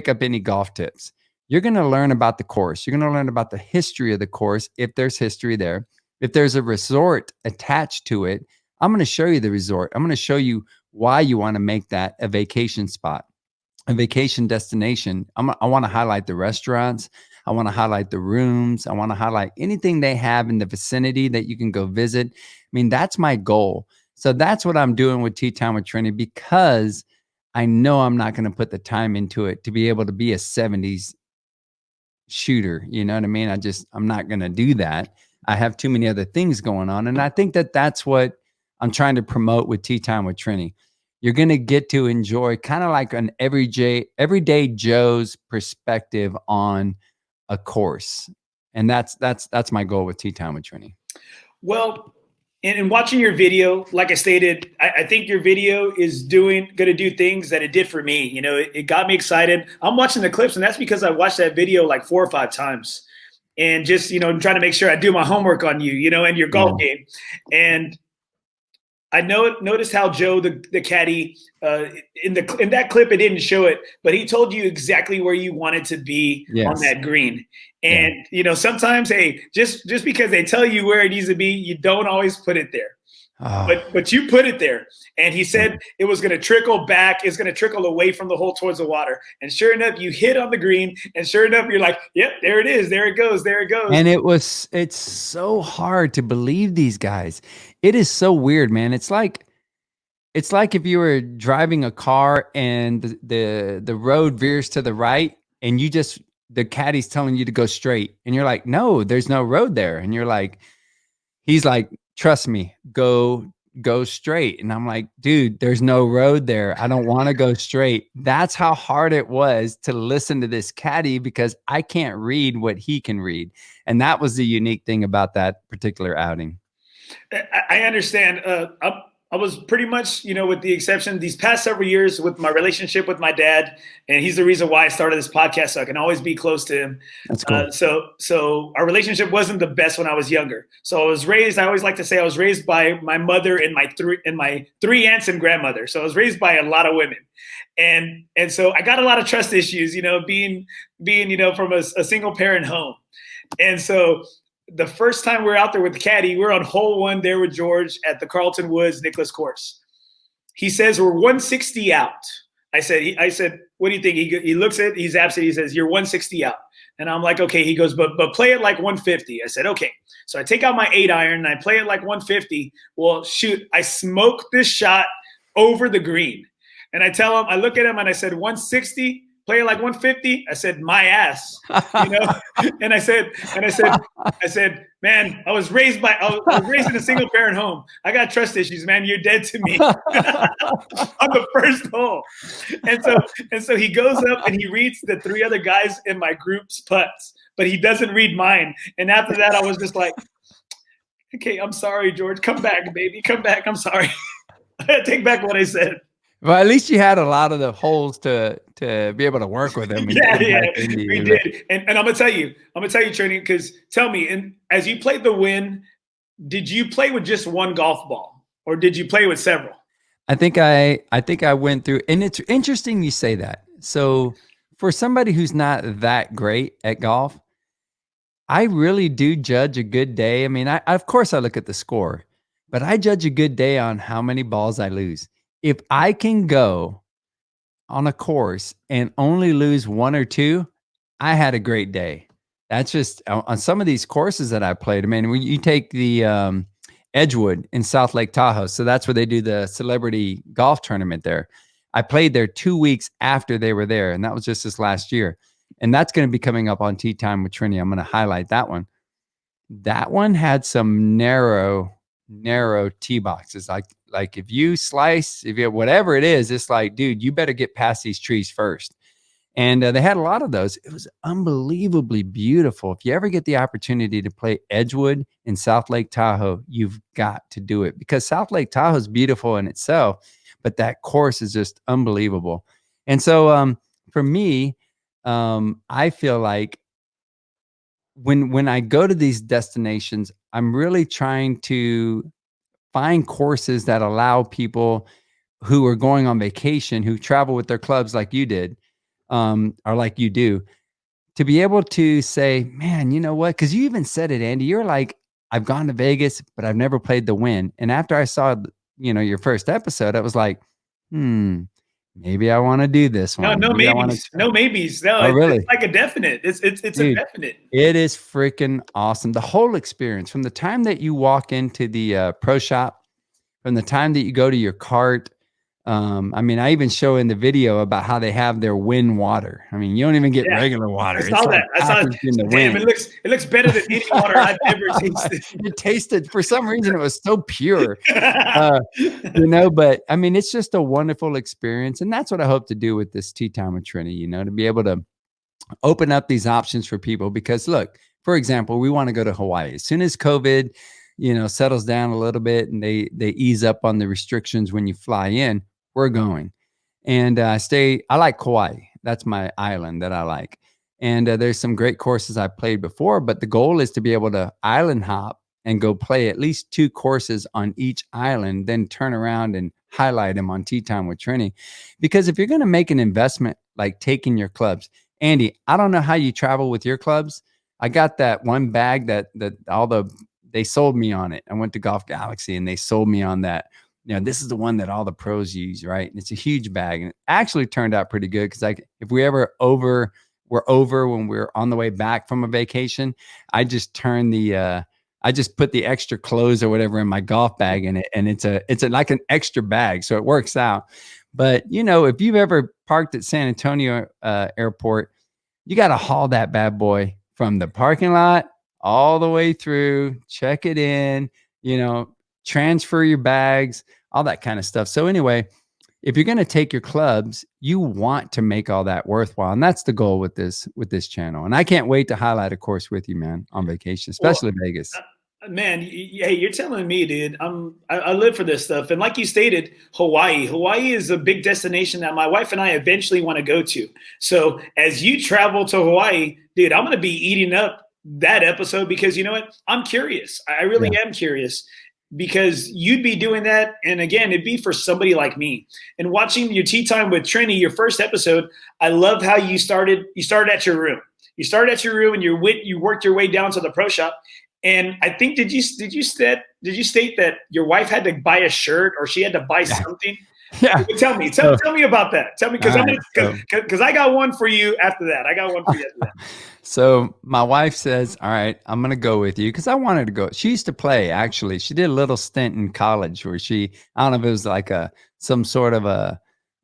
S2: up any golf tips. You're going to learn about the course. You're going to learn about the history of the course, if there's history there. If there's a resort attached to it, I'm going to show you the resort. I'm going to show you why you want to make that a vacation spot, a vacation destination. I want to highlight the restaurants. I want to highlight the rooms. I want to highlight anything they have in the vicinity that you can go visit. I mean, that's my goal. So that's what I'm doing with Tea Time with Trini, because I know I'm not going to put the time into it to be able to be a 70s shooter. You know what I mean? I'm not going to do that. I have too many other things going on. And I think that's what I'm trying to promote with Tea Time with Trini. You're going to get to enjoy kind of like an everyday Joe's perspective on a course. And that's my goal with Tea Time with Trini.
S1: Well, in watching your video, like I stated, I think your video is going to do things that it did for me. It got me excited. I'm watching the clips, and that's because I watched that video like 4 or 5 times. And just, I'm trying to make sure I do my homework on you, and your golf game. And I noticed how Joe, the caddy, in that clip, it didn't show it, but he told you exactly where you wanted to be on that green. And, sometimes, hey, just because they tell you where it needs to be, you don't always put it there. But you put it there. And he said it was going to trickle back. It's going to trickle away from the hole towards the water. And sure enough, you hit on the green. And sure enough, you're like, yep, there it is. There it goes. There it goes.
S2: And it's so hard to believe these guys. It is so weird, man. It's like if you were driving a car and the road veers to the right and the caddy's telling you to go straight. And you're like, no, there's no road there. And you're like, he's like, trust me, go straight. And I'm like, dude, there's no road there. I don't want to go straight. That's how hard it was to listen to this caddy, because I can't read what he can read. And that was the unique thing about that particular outing.
S1: I understand. I was pretty much, with the exception these past several years with my relationship with my dad, and he's the reason why I started this podcast, so I can always be close to him.
S2: That's cool.
S1: So our relationship wasn't the best when I was younger. So I always like to say I was raised by my mother and my three aunts and grandmother. So I was raised by a lot of women. And so I got a lot of trust issues, being from a single parent home. And so the first time we were out there with the caddy, we were on hole 1 there with George at the Carlton Woods Nicholas course. He says, we're 160 out. I said, what do you think? He looks at, he's absent. He says, you're 160 out. And I'm like, okay. He goes, but play it like 150. I said, okay. So I take out my 8-iron and I play it like 150. Well, shoot, I smoked this shot over the green. And I tell him, I look at him and I said, 160. Play it like 150. I said, my ass, and I said, man, I was raised in a single parent home. I got trust issues, man. You're dead to me on the first hole. And so he goes up and he reads the 3 other guys in my group's putts, but he doesn't read mine. And after that, I was just like, okay, I'm sorry, George. Come back, baby. Come back. I'm sorry. I take back what I said.
S2: Well, at least you had a lot of the holes to be able to work with them.
S1: Yeah, we did. And I'm gonna tell you, Trini, because tell me, and as you played the Win, did you play with just one golf ball, or did you play with several?
S2: I think I went through, and it's interesting you say that. So for somebody who's not that great at golf, I really do judge a good day. I mean, of course I look at the score, but I judge a good day on how many balls I lose. If I can go on a course and only lose 1 or 2, I had a great day. That's just on some of these courses that I played. I mean, when you take the Edgewood in South Lake Tahoe, so that's where they do the celebrity golf tournament there. I played there 2 weeks after they were there, and that was just this last year. And that's going to be coming up on Tea Time with Trini. I'm going to highlight that one. That one had some narrow tee boxes. Like if you slice, if you whatever it is, it's like, dude, you better get past these trees first. And they had a lot of those. It was unbelievably beautiful. If you ever get the opportunity to play Edgewood in South Lake Tahoe, you've got to do it, because South Lake Tahoe is beautiful in itself, but that course is just unbelievable. And so for me, I feel like when I go to these destinations, I'm really trying to find courses that allow people who are going on vacation, who travel with their clubs like you did, or like you do, to be able to say, man, you know what? Because you even said it, Andy. You're like, I've gone to Vegas, but I've never played the Win. And after I saw, your first episode, I was like, maybe I want to do this one.
S1: No maybes. No maybes. No,
S2: oh, really?
S1: It's like a definite. It's
S2: Dude,
S1: a definite.
S2: It is freaking awesome. The whole experience, from the time that you walk into the pro shop, from the time that you go to your cart. I mean, I even show in the video about how they have their Win water. I mean, you don't even get regular water.
S1: I saw that. Damn, it looks better than any water I've ever tasted.
S2: It tasted, for some reason, it was so pure. But I mean, it's just a wonderful experience. And that's what I hope to do with this Tea Time with Trini, to be able to open up these options for people. Because look, for example, we want to go to Hawaii. As soon as COVID, settles down a little bit and they ease up on the restrictions when you fly in, we're going. And I like Kauai. That's my island that I like. And there's some great courses I played before, but the goal is to be able to island hop and go play at least 2 courses on each island, then turn around and highlight them on Tea Time with Trini. Because if you're going to make an investment, like taking your clubs, Andy, I don't know how you travel with your clubs. I got that one bag that they sold me on it. I went to Golf Galaxy and they sold me on that. This is the one that all the pros use, right? And it's a huge bag, and it actually turned out pretty good, because if we ever we're over when we're on the way back from a vacation, I just put the extra clothes or whatever in my golf bag in it, and it's like an extra bag, so it works out. But if you've ever parked at San Antonio airport, you got to haul that bad boy from the parking lot all the way through, check it in, transfer your bags, all that kind of stuff. So anyway, if you're going to take your clubs, you want to make all that worthwhile. And that's the goal with this channel. And I can't wait to highlight a course with you, man, on vacation, especially Vegas.
S1: Man, hey, you're telling me, dude. I live for this stuff, and like you stated, Hawaii. Hawaii is a big destination that my wife and I eventually want to go to. So as you travel to Hawaii, dude, I'm gonna be eating up that episode because you know what? I'm curious. I really
S2: Yeah.
S1: am curious because you'd be doing that, and again, it'd be for somebody like me. And watching your tea time with Trini, your first episode, I love how you started. You started at your room. You started at your room, and you worked your way down to the pro shop. And I think did you state that your wife had to buy a shirt or she had to buy something?
S2: Yeah.
S1: Tell me about that. Tell me because
S2: All right,
S1: I got one for you after that. I got one for you after that.
S2: So my wife says, all right, I'm going to go with you because I wanted to go. She used to play, actually. She did a little stint in college where I don't know if it was like some sort of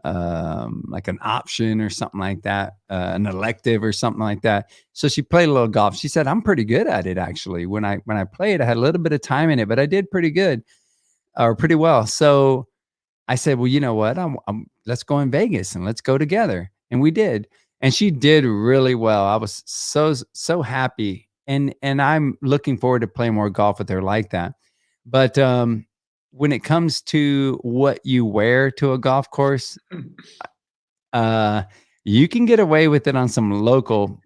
S2: like an option or something like that, an elective or something like that. So she played a little golf. She said, I'm pretty good at it, actually. When I played, I had a little bit of time in it, but I did pretty good or pretty well. So I said, well, you know what? Let's go in Vegas and let's go together. And we did. And she did really well. I was so happy. And I'm looking forward to playing more golf with her like that. But when it comes to what you wear to a golf course, you can get away with it on some local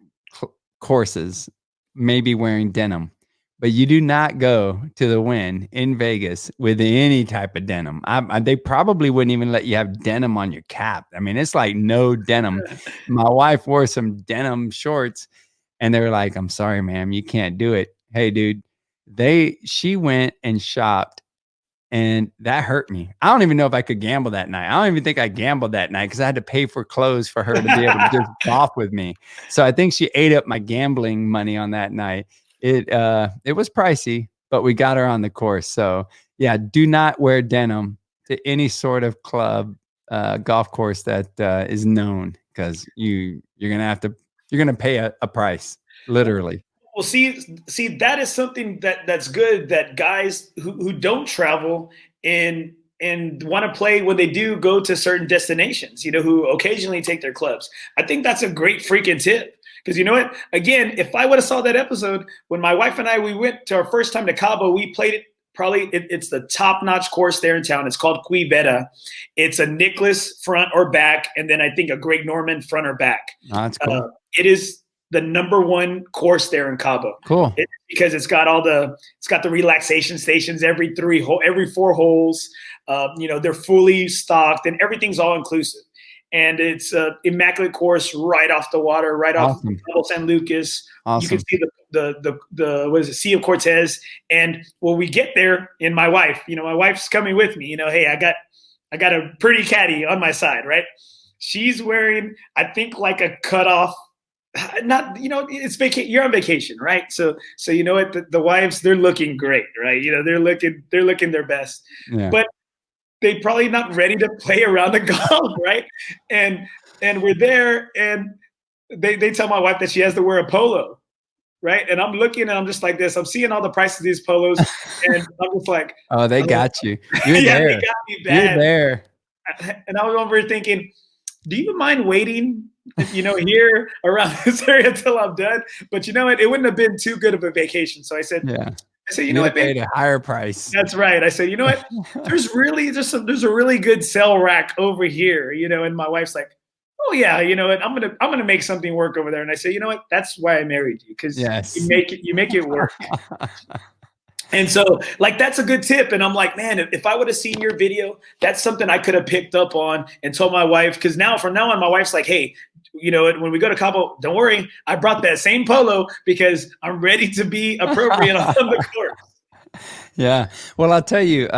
S2: courses, maybe wearing denim. But you do not go to the Wynn in Vegas with any type of denim. They probably wouldn't even let you have denim on your cap. I mean, it's like no denim. My wife wore some denim shorts, and they were like, "I'm sorry, ma'am, you can't do it." Hey, dude, she went and shopped, and that hurt me. I don't even know if I could gamble that night. I don't even think I gambled that night because I had to pay for clothes for her to be able to just golf with me. So I think she ate up my gambling money on that night. It was pricey, but we got her on the course. So yeah, do not wear denim to any sort of club, golf course that is known because you're gonna pay a price, literally.
S1: Well, see, that is something that's good that guys who don't travel and want to play when they do go to certain destinations, who occasionally take their clubs. I think that's a great freaking tip. Because you know what? Again, if I would have saw that episode when my wife and I we went to our first time to Cabo, we played it. It's the top-notch course there in town. It's called Cuiveta. It's a Nicklaus front or back, and then I think a Greg Norman front or back.
S2: Oh, that's cool.
S1: It is the number 1 course there in Cabo.
S2: Cool.
S1: Because it's got the relaxation stations every 4 holes. They're fully stocked and everything's all inclusive. And it's an immaculate course right off the water, right off Cabo San Lucas.
S2: Awesome.
S1: You can see the what is it, Sea of Cortez. And when we get there, and my wife's coming with me. Hey, I got a pretty caddy on my side, right? She's wearing, I think, like a cutoff. Not, it's you're on vacation, right? So you know what, the wives, they're looking great, right? They're looking their best,
S2: Yeah.
S1: but they probably not ready to play around the golf, right? And we're there, and they tell my wife that she has to wear a polo, right? And I'm looking, and I'm just like this. I'm seeing all the prices of these polos, and I'm just like,
S2: oh, they got you. You're
S1: yeah,
S2: there.
S1: they got me bad.
S2: You're there.
S1: And I was over here thinking, do you mind waiting, here around this area until I'm done? But you know what? It wouldn't have been too good of a vacation. So I said,
S2: Yeah.
S1: you know what,
S2: paid
S1: babe?
S2: a higher price.
S1: That's right. I said, you know what? There's a really good sell rack over here, and my wife's like, oh yeah, you know what? I'm gonna make something work over there. And I say, you know what? That's why I married you, because
S2: Yes.
S1: you make it work. And so, that's a good tip. And I'm like, man, if I would have seen your video, that's something I could have picked up on and told my wife. Because from now on, my wife's like, hey, when we go to Cabo, don't worry, I brought that same polo because I'm ready to be appropriate on the course.
S2: Yeah. Well, I'll tell you,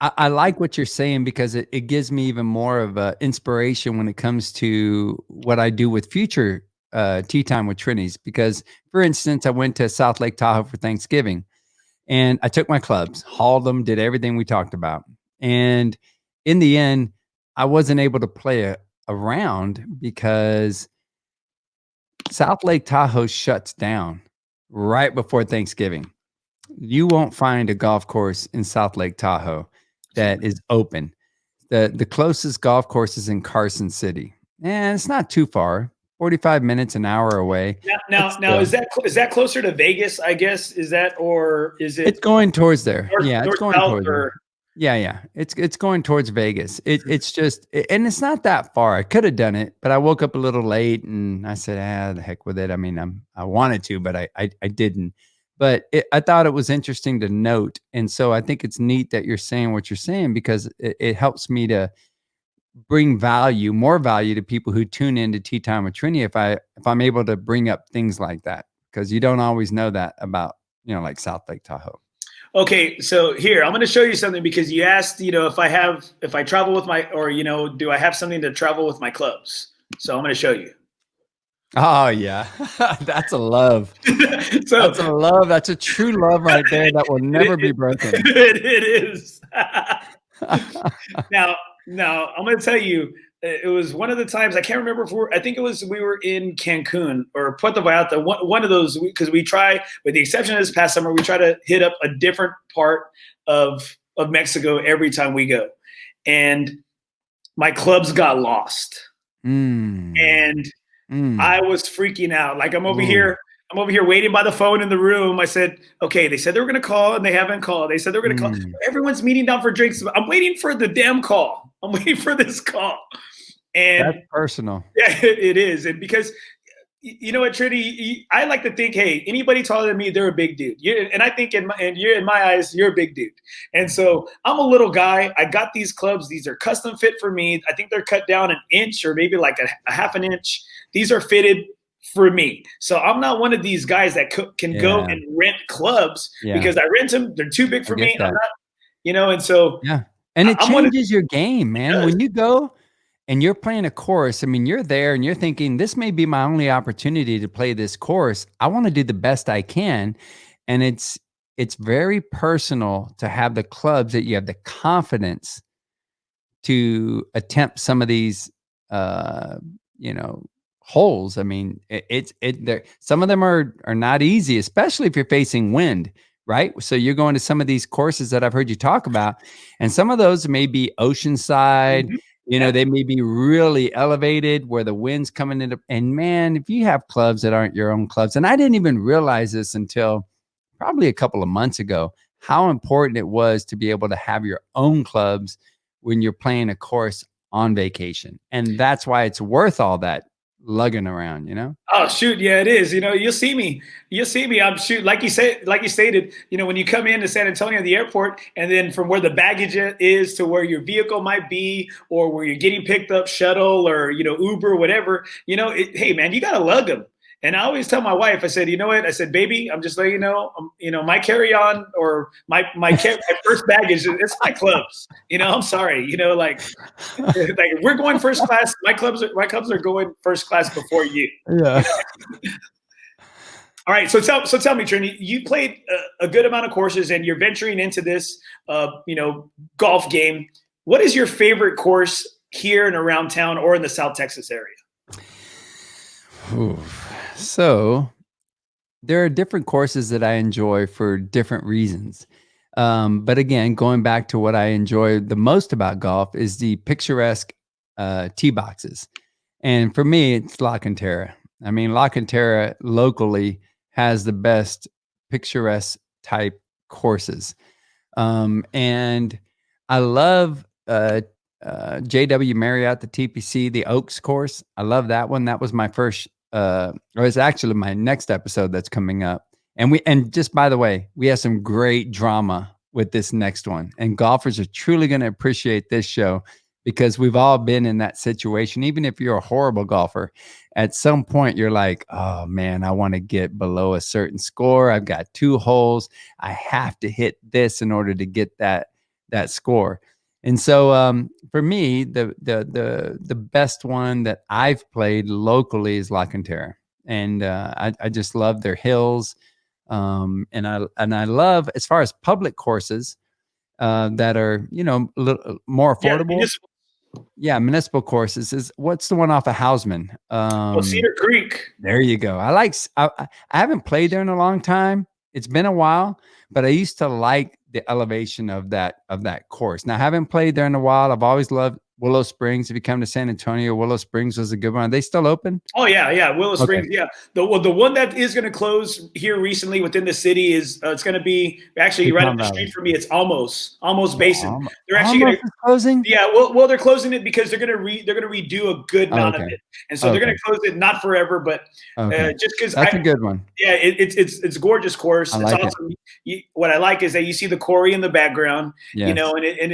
S2: I like what you're saying because it gives me even more of inspiration when it comes to what I do with future tea time with Trini's. Because, for instance, I went to South Lake Tahoe for Thanksgiving. And I took my clubs, hauled them, did everything we talked about. And in the end, I wasn't able to play around because South Lake Tahoe shuts down right before Thanksgiving. You won't find a golf course in South Lake Tahoe that is open. The closest golf course is in Carson City. And it's not too far, 45 minutes, an hour away.
S1: Now, is that closer to Vegas? I guess or is it?
S2: It's going towards there.
S1: North,
S2: Yeah, it's
S1: north,
S2: going
S1: south,
S2: towards there.
S1: or
S2: Yeah. It's going towards Vegas. It's just, and it's not that far. I could have done it, but I woke up a little late and I said, the heck with it. I mean, I wanted to, but I didn't. But I thought it was interesting to note, and so I think it's neat that you're saying what you're saying, because it helps me to bring more value to people who tune into Tea Time with Trini if I'm able to bring up things like that, because you don't always know that about, like South Lake Tahoe.
S1: Okay, so here I'm going to show you something, because you asked, if I travel with do I have something to travel with my clubs? So I'm going to show you.
S2: Oh yeah, that's a love. That's a love. That's a true love right there that will never be broken.
S1: It is. Now, I'm going to tell you, it was one of the times, I can't remember I think we were in Cancun or Puerto Vallarta, one of those, because we try, with the exception of this past summer, we try to hit up a different part of Mexico every time we go. And my clubs got lost. And I was freaking out. Like, I'm over here waiting by the phone in the room. I said, okay, they said they were going to call and they haven't called. They said they were going to call. Everyone's meeting down for drinks. I'm waiting for the damn call. I'm waiting for this call. And
S2: that's personal.
S1: Yeah, it is. And because, you know what, Trini, I like to think, hey, anybody taller than me, they're a big dude. And I think in my eyes, you're a big dude. And so I'm a little guy. I got these clubs. These are custom fit for me. I think they're cut down an inch or maybe like a half an inch. These are fitted for me. So I'm not one of these guys that can go and rent clubs because I rent them. They're too big for me. I'm not, and so.
S2: Yeah. And it changes your game, man. When you go and you're playing a course, I mean, you're there and you're thinking, this may be my only opportunity to play this course. I want to do the best I can. And it's very personal to have the clubs that you have the confidence to attempt some of these, holes. I mean, some of them are not easy, especially if you're facing wind, right? So you're going to some of these courses that I've heard you talk about, and some of those may be oceanside. They may be really elevated where the wind's coming into, and man, if you have clubs that aren't your own clubs, and I didn't even realize this until probably a couple of months ago, how important it was to be able to have your own clubs when you're playing a course on vacation. And that's why it's worth all that lugging around,
S1: Oh shoot, yeah, it is. You'll see me. I'm like you stated, when you come into San Antonio, the airport, and then from where the baggage is to where your vehicle might be, or where you're getting picked up, shuttle or Uber, whatever. Hey man, you gotta lug them. And I always tell my wife, I said, you know what? I said, baby, I'm just letting you know, my carry-on or my first baggage, it's my clubs. I'm sorry, like we're going first class. My clubs are going first class before you.
S2: Yeah.
S1: All right. So tell me, Trini, you played a good amount of courses and you're venturing into this, golf game. What is your favorite course here and around town or in the South Texas area?
S2: Ooh. So there are different courses that I enjoy for different reasons. But again, going back to what I enjoy the most about golf is the picturesque tee boxes. And for me, it's La Cantera. I mean, La Cantera locally has the best picturesque type courses. And I love JW Marriott, the TPC, the Oaks course. I love that one. That was my first, or it's actually my next episode that's coming up. And just by the way, we have some great drama with this next one. And golfers are truly going to appreciate this show because we've all been in that situation. Even if you're a horrible golfer, at some point you're like, oh man, I want to get below a certain score. I've got 2 holes. I have to hit this in order to get that score. And so for me, the best one that I've played locally is La Cantera. And I just love their hills. And I love, as far as public courses that are, a little more affordable. Yeah, municipal courses is what's the one off of Hausman?
S1: Cedar Creek.
S2: There you go. I haven't played there in a long time. It's been a while, but I used to like the elevation of that course. Now I haven't played there in a while. I've always loved Willow Springs. If you come to San Antonio, Willow Springs was a good one. Are they still open?
S1: Oh yeah, Willow
S2: Okay.
S1: Springs. Yeah, the one that is going to close here recently within the city is it's going to be actually right up the street from me. It's almost Basin. They're actually going to
S2: closing.
S1: Yeah, well, they're closing it because they're going to redo a good amount of it, and so they're going to close it not forever, but just because
S2: that's a good one.
S1: Yeah, it's a gorgeous course.
S2: I like
S1: it's awesome. What I like is that you see the quarry in the background,
S2: yes.
S1: You know, and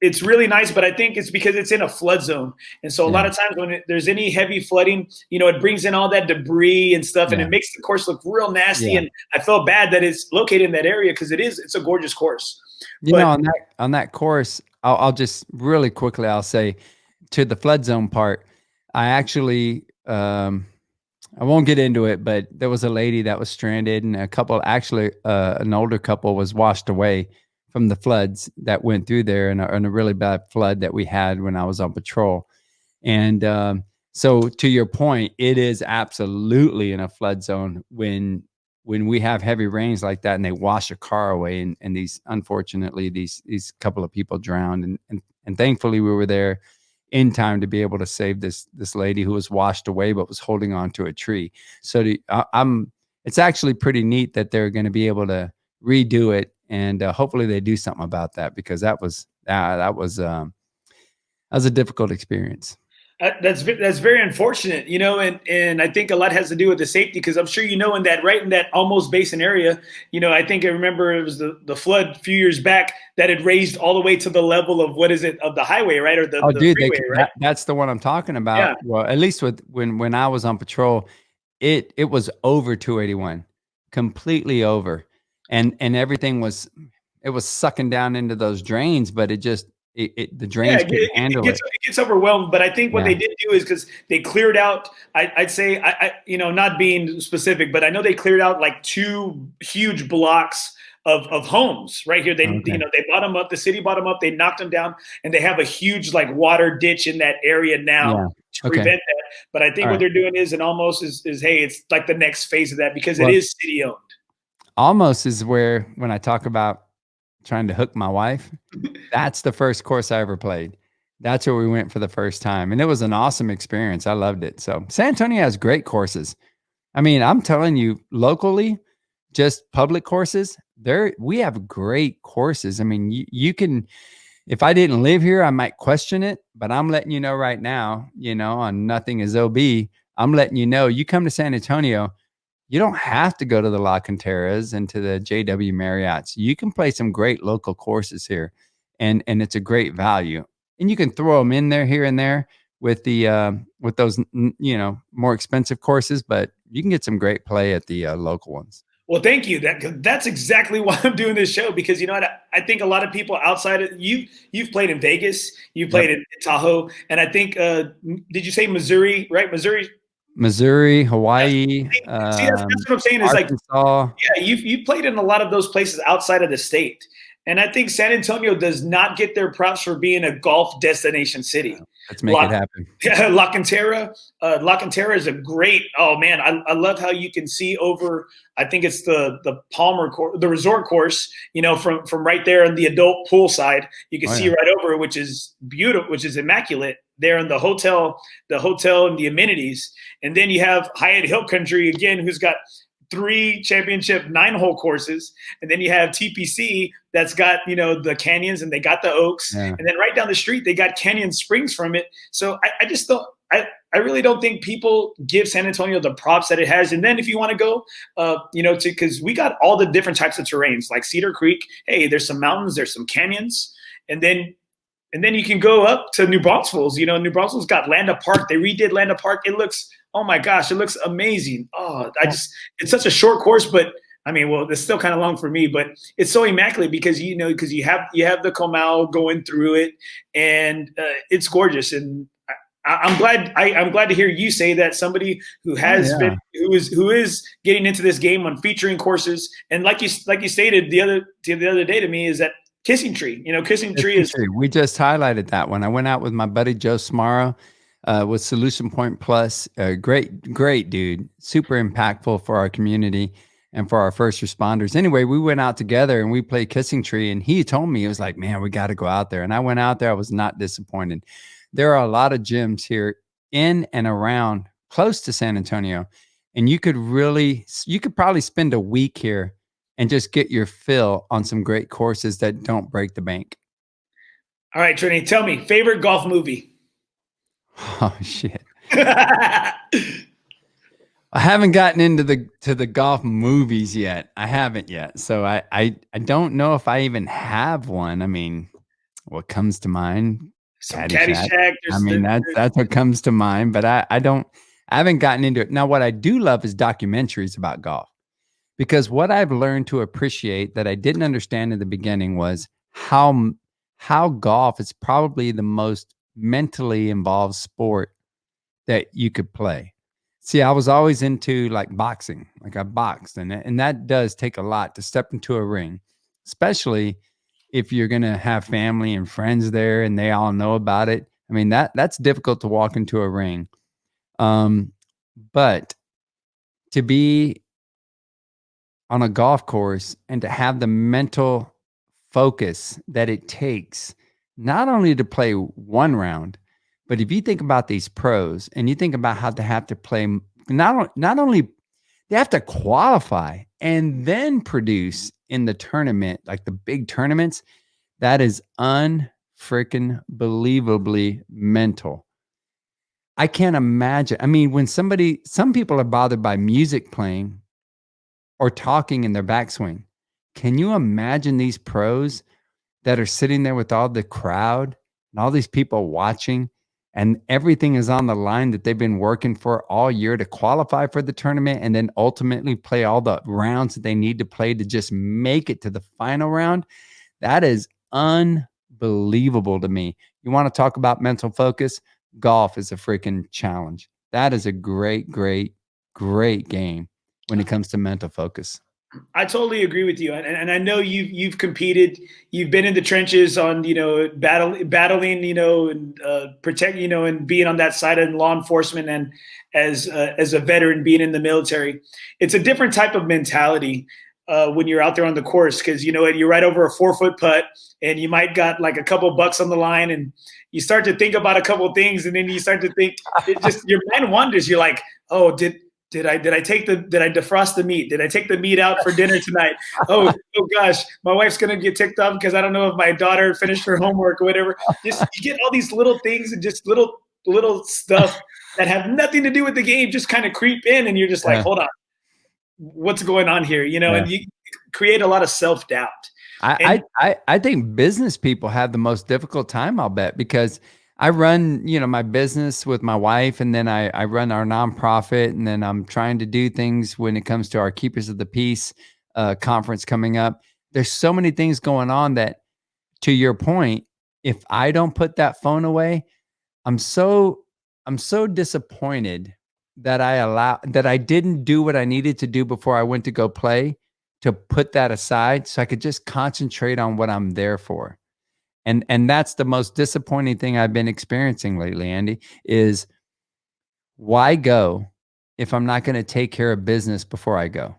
S1: it's really nice, but I think it's because it's in a flood zone. And so a lot of times when there's any heavy flooding, you know, it brings in all that debris and stuff and it makes the course look real nasty. And I felt bad that it's located in that area because it's a gorgeous course.
S2: You know, on that course, I'll just really quickly, I'll say to the flood zone part, I actually, I won't get into it, but there was a lady that was stranded and a couple, actually an older couple was washed away from the floods that went through there in a really bad flood that we had when I was on patrol. And so to your point, it is absolutely in a flood zone when we have heavy rains like that and they wash a car away and these, unfortunately, these couple of people drowned. And thankfully we were there in time to be able to save this lady who was washed away, but was holding on to a tree. So it's actually pretty neat that they're going to be able to redo it. And hopefully they do something about that because that was a difficult experience.
S1: That's very unfortunate, you know, and I think a lot has to do with the safety because I'm sure you know in that almost basin area, you know, I think I remember it was the flood a few years back that had raised all the way to the level of of the highway, right? Or the freeway, right?
S2: That's the one I'm talking about.
S1: Yeah.
S2: Well, at least when I was on patrol, it was over 281, completely over. And everything was sucking down into those drains, but the drains couldn't handle it.
S1: It gets overwhelmed. But I think what they did do is because they cleared out, I'd say, you know, not being specific, but I know they cleared out like 2 huge blocks of homes right here. You know, they bought them up, the city bought them up, they knocked them down, and they have a huge like water ditch in that area now to prevent that. But I think what they're doing is hey, it's like the next phase of that because it is city owned.
S2: Almost is where, when I talk about trying to hook my wife, that's the first course I ever played. That's where we went for the first time. And it was an awesome experience. I loved it. So San Antonio has great courses. I mean, I'm telling you, locally, just public courses, we have great courses. I mean, you can, if I didn't live here, I might question it, but I'm letting you know right now, you know, on Nothing is OB, I'm letting you know, you come to San Antonio, you don't have to go to the La Canteras and to the JW Marriotts. You can play some great local courses here, and it's a great value. And you can throw them in there here and there with with those, you know, more expensive courses, but you can get some great play at the local ones.
S1: Well, thank you. That's exactly why I'm doing this show because you know what? I think a lot of people outside of you've played in Vegas, you played in Tahoe, and I think did you say Missouri? Right, Missouri,
S2: Hawaii.
S1: See, that's what I'm saying. Is
S2: Arkansas.
S1: You played in a lot of those places outside of the state, and I think San Antonio does not get their props for being a golf destination city.
S2: Let's make it happen.
S1: Yeah, La Cantera is a great. Oh man, I love how you can see over. I think it's the Palmer course, the resort course. You know, from right there on the adult pool side, you can see right over, which is beautiful, which is immaculate. There in the hotel and the amenities, and then you have Hyatt Hill Country again, who's got 3 championship 9-hole courses, and then you have TPC that's got, you know, the canyons and they got the Oaks, and then right down the street they got Canyon Springs from it. So I just don't. I really don't think people give San Antonio the props that it has. And then if you want to go, you know, because we got all the different types of terrains, like Cedar Creek. Hey, there's some mountains, there's some canyons, and then you can go up to New Braunfels. You know, New Braunfels got Landa Park. They redid Landa Park. It looks, oh my gosh, it looks amazing. Oh, it's such a short course, but I mean, well, it's still kind of long for me, but it's so immaculate because, you know, because you have the Comal going through it, and it's gorgeous. And I'm glad to hear you say that somebody who has been, who is getting into this game on featuring courses. And like you stated the other day to me, is that Kissing Tree, you know, Kissing Tree is.
S2: We just highlighted that one. I went out with my buddy Joe Smara with Solution Point Plus. Great dude, super impactful for our community. and for our first responders. Anyway, we went out together and we played Kissing Tree, and he told me, he was like, man, we got to go out there. And I went out there. I was not disappointed. There are a lot of gyms here in and around close to San Antonio, and you could probably spend a week here and just get your fill on some great courses that don't break the bank.
S1: All right, Trini, tell me, favorite golf movie?
S2: Oh shit. I haven't gotten into the golf movies yet. I haven't yet. So I don't know if I even have one. I mean, what comes to mind?
S1: Some Caddyshack.
S2: I mean, that's what comes to mind, but I haven't gotten into it. Now, what I do love is documentaries about golf, because what I've learned to appreciate that I didn't understand in the beginning was how golf is probably the most mentally involved sport that you could play. See, I was always into like boxing, like I boxed, and that does take a lot to step into a ring, especially if you're going to have family and friends there and they all know about it. I mean, that's difficult to walk into a ring. But to be on a golf course and to have the mental focus that it takes, not only to play one round, but if you think about these pros and you think about how they have to play, not only they have to qualify and then produce in the tournament, like the big tournaments, that is unfreaking believably mental. I can't imagine. I mean, when some people are bothered by music playing or talking in their backswing. Can you imagine these pros that are sitting there with all the crowd and all these people watching, and everything is on the line that they've been working for all year to qualify for the tournament and then ultimately play all the rounds that they need to play to just make it to the final round? That is unbelievable to me. You want to talk about mental focus? Golf is a freaking challenge. That is a great, great, great game when it comes to mental focus.
S1: I totally agree with you, and I know you've competed, you've been in the trenches on battling and protect and being on that side of law enforcement, and as a veteran being in the military. It's a different type of mentality when you're out there on the course, because you're right over a 4-foot putt and you might got like a couple bucks on the line, and you start to think about a couple of things, and then you start to think, your mind wanders. You're like, oh, did I defrost the meat? Did I take the meat out for dinner tonight? Oh gosh, my wife's gonna get ticked off because I don't know if my daughter finished her homework or whatever. You get all these little things and just little stuff that have nothing to do with the game just kind of creep in, and you're just like, hold on, what's going on here? And you create a lot of self-doubt.
S2: I think business people have the most difficult time, I'll bet, because I run, my business with my wife, and then I run our nonprofit, and then I'm trying to do things when it comes to our Keepers of the Peace conference coming up. There's so many things going on that, to your point, if I don't put that phone away, I'm so disappointed that I didn't do what I needed to do before I went to go play, to put that aside so I could just concentrate on what I'm there for. And that's the most disappointing thing I've been experiencing lately, Andy, is why go if I'm not going to take care of business before I go?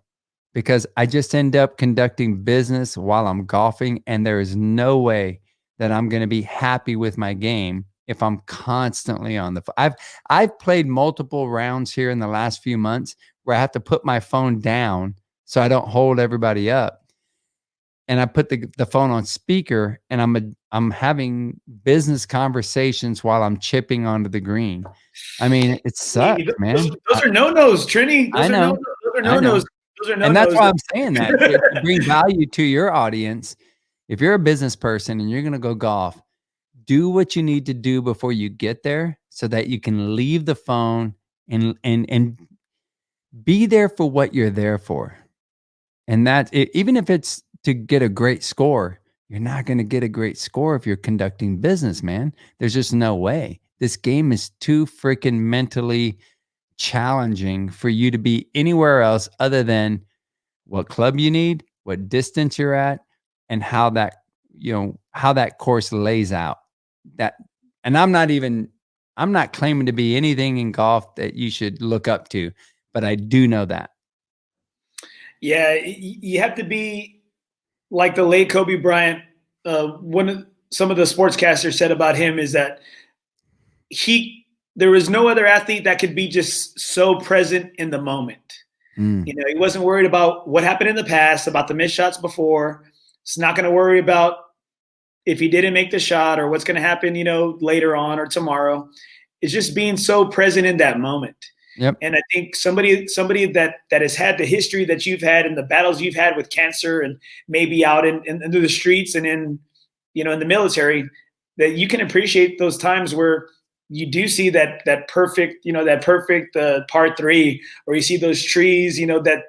S2: Because I just end up conducting business while I'm golfing, and there is no way that I'm going to be happy with my game if I'm constantly on the phone. I've played multiple rounds here in the last few months where I have to put my phone down so I don't hold everybody up. And I put the phone on speaker, and I'm having business conversations while I'm chipping onto the green. I mean, it sucks, man.
S1: Those are no-nos, Trini.
S2: I know.
S1: Those are no-nos.
S2: And that's why I'm saying that, to bring value to your audience. If you're a business person and you're going to go golf, do what you need to do before you get there so that you can leave the phone and be there for what you're there for. And that, even if it's to get a great score, you're not going to get a great score if you're conducting business, man. There's just no way. This game is too freaking mentally challenging for you to be anywhere else other than what club you need, what distance you're at, and how that course lays out. And I'm not claiming to be anything in golf that you should look up to, but I do know that.
S1: Yeah, you have to be like the late Kobe Bryant. Some of the sportscasters said about him is that there was no other athlete that could be just so present in the moment.
S2: Mm.
S1: He wasn't worried about what happened in the past, about the missed shots before. He's not going to worry about if he didn't make the shot or what's going to happen, later on or tomorrow. It's just being so present in that moment.
S2: Yep.
S1: And I think somebody that has had the history that you've had and the battles you've had with cancer and maybe out into the streets and in the military, that you can appreciate those times where you do see that perfect par three, or you see those trees,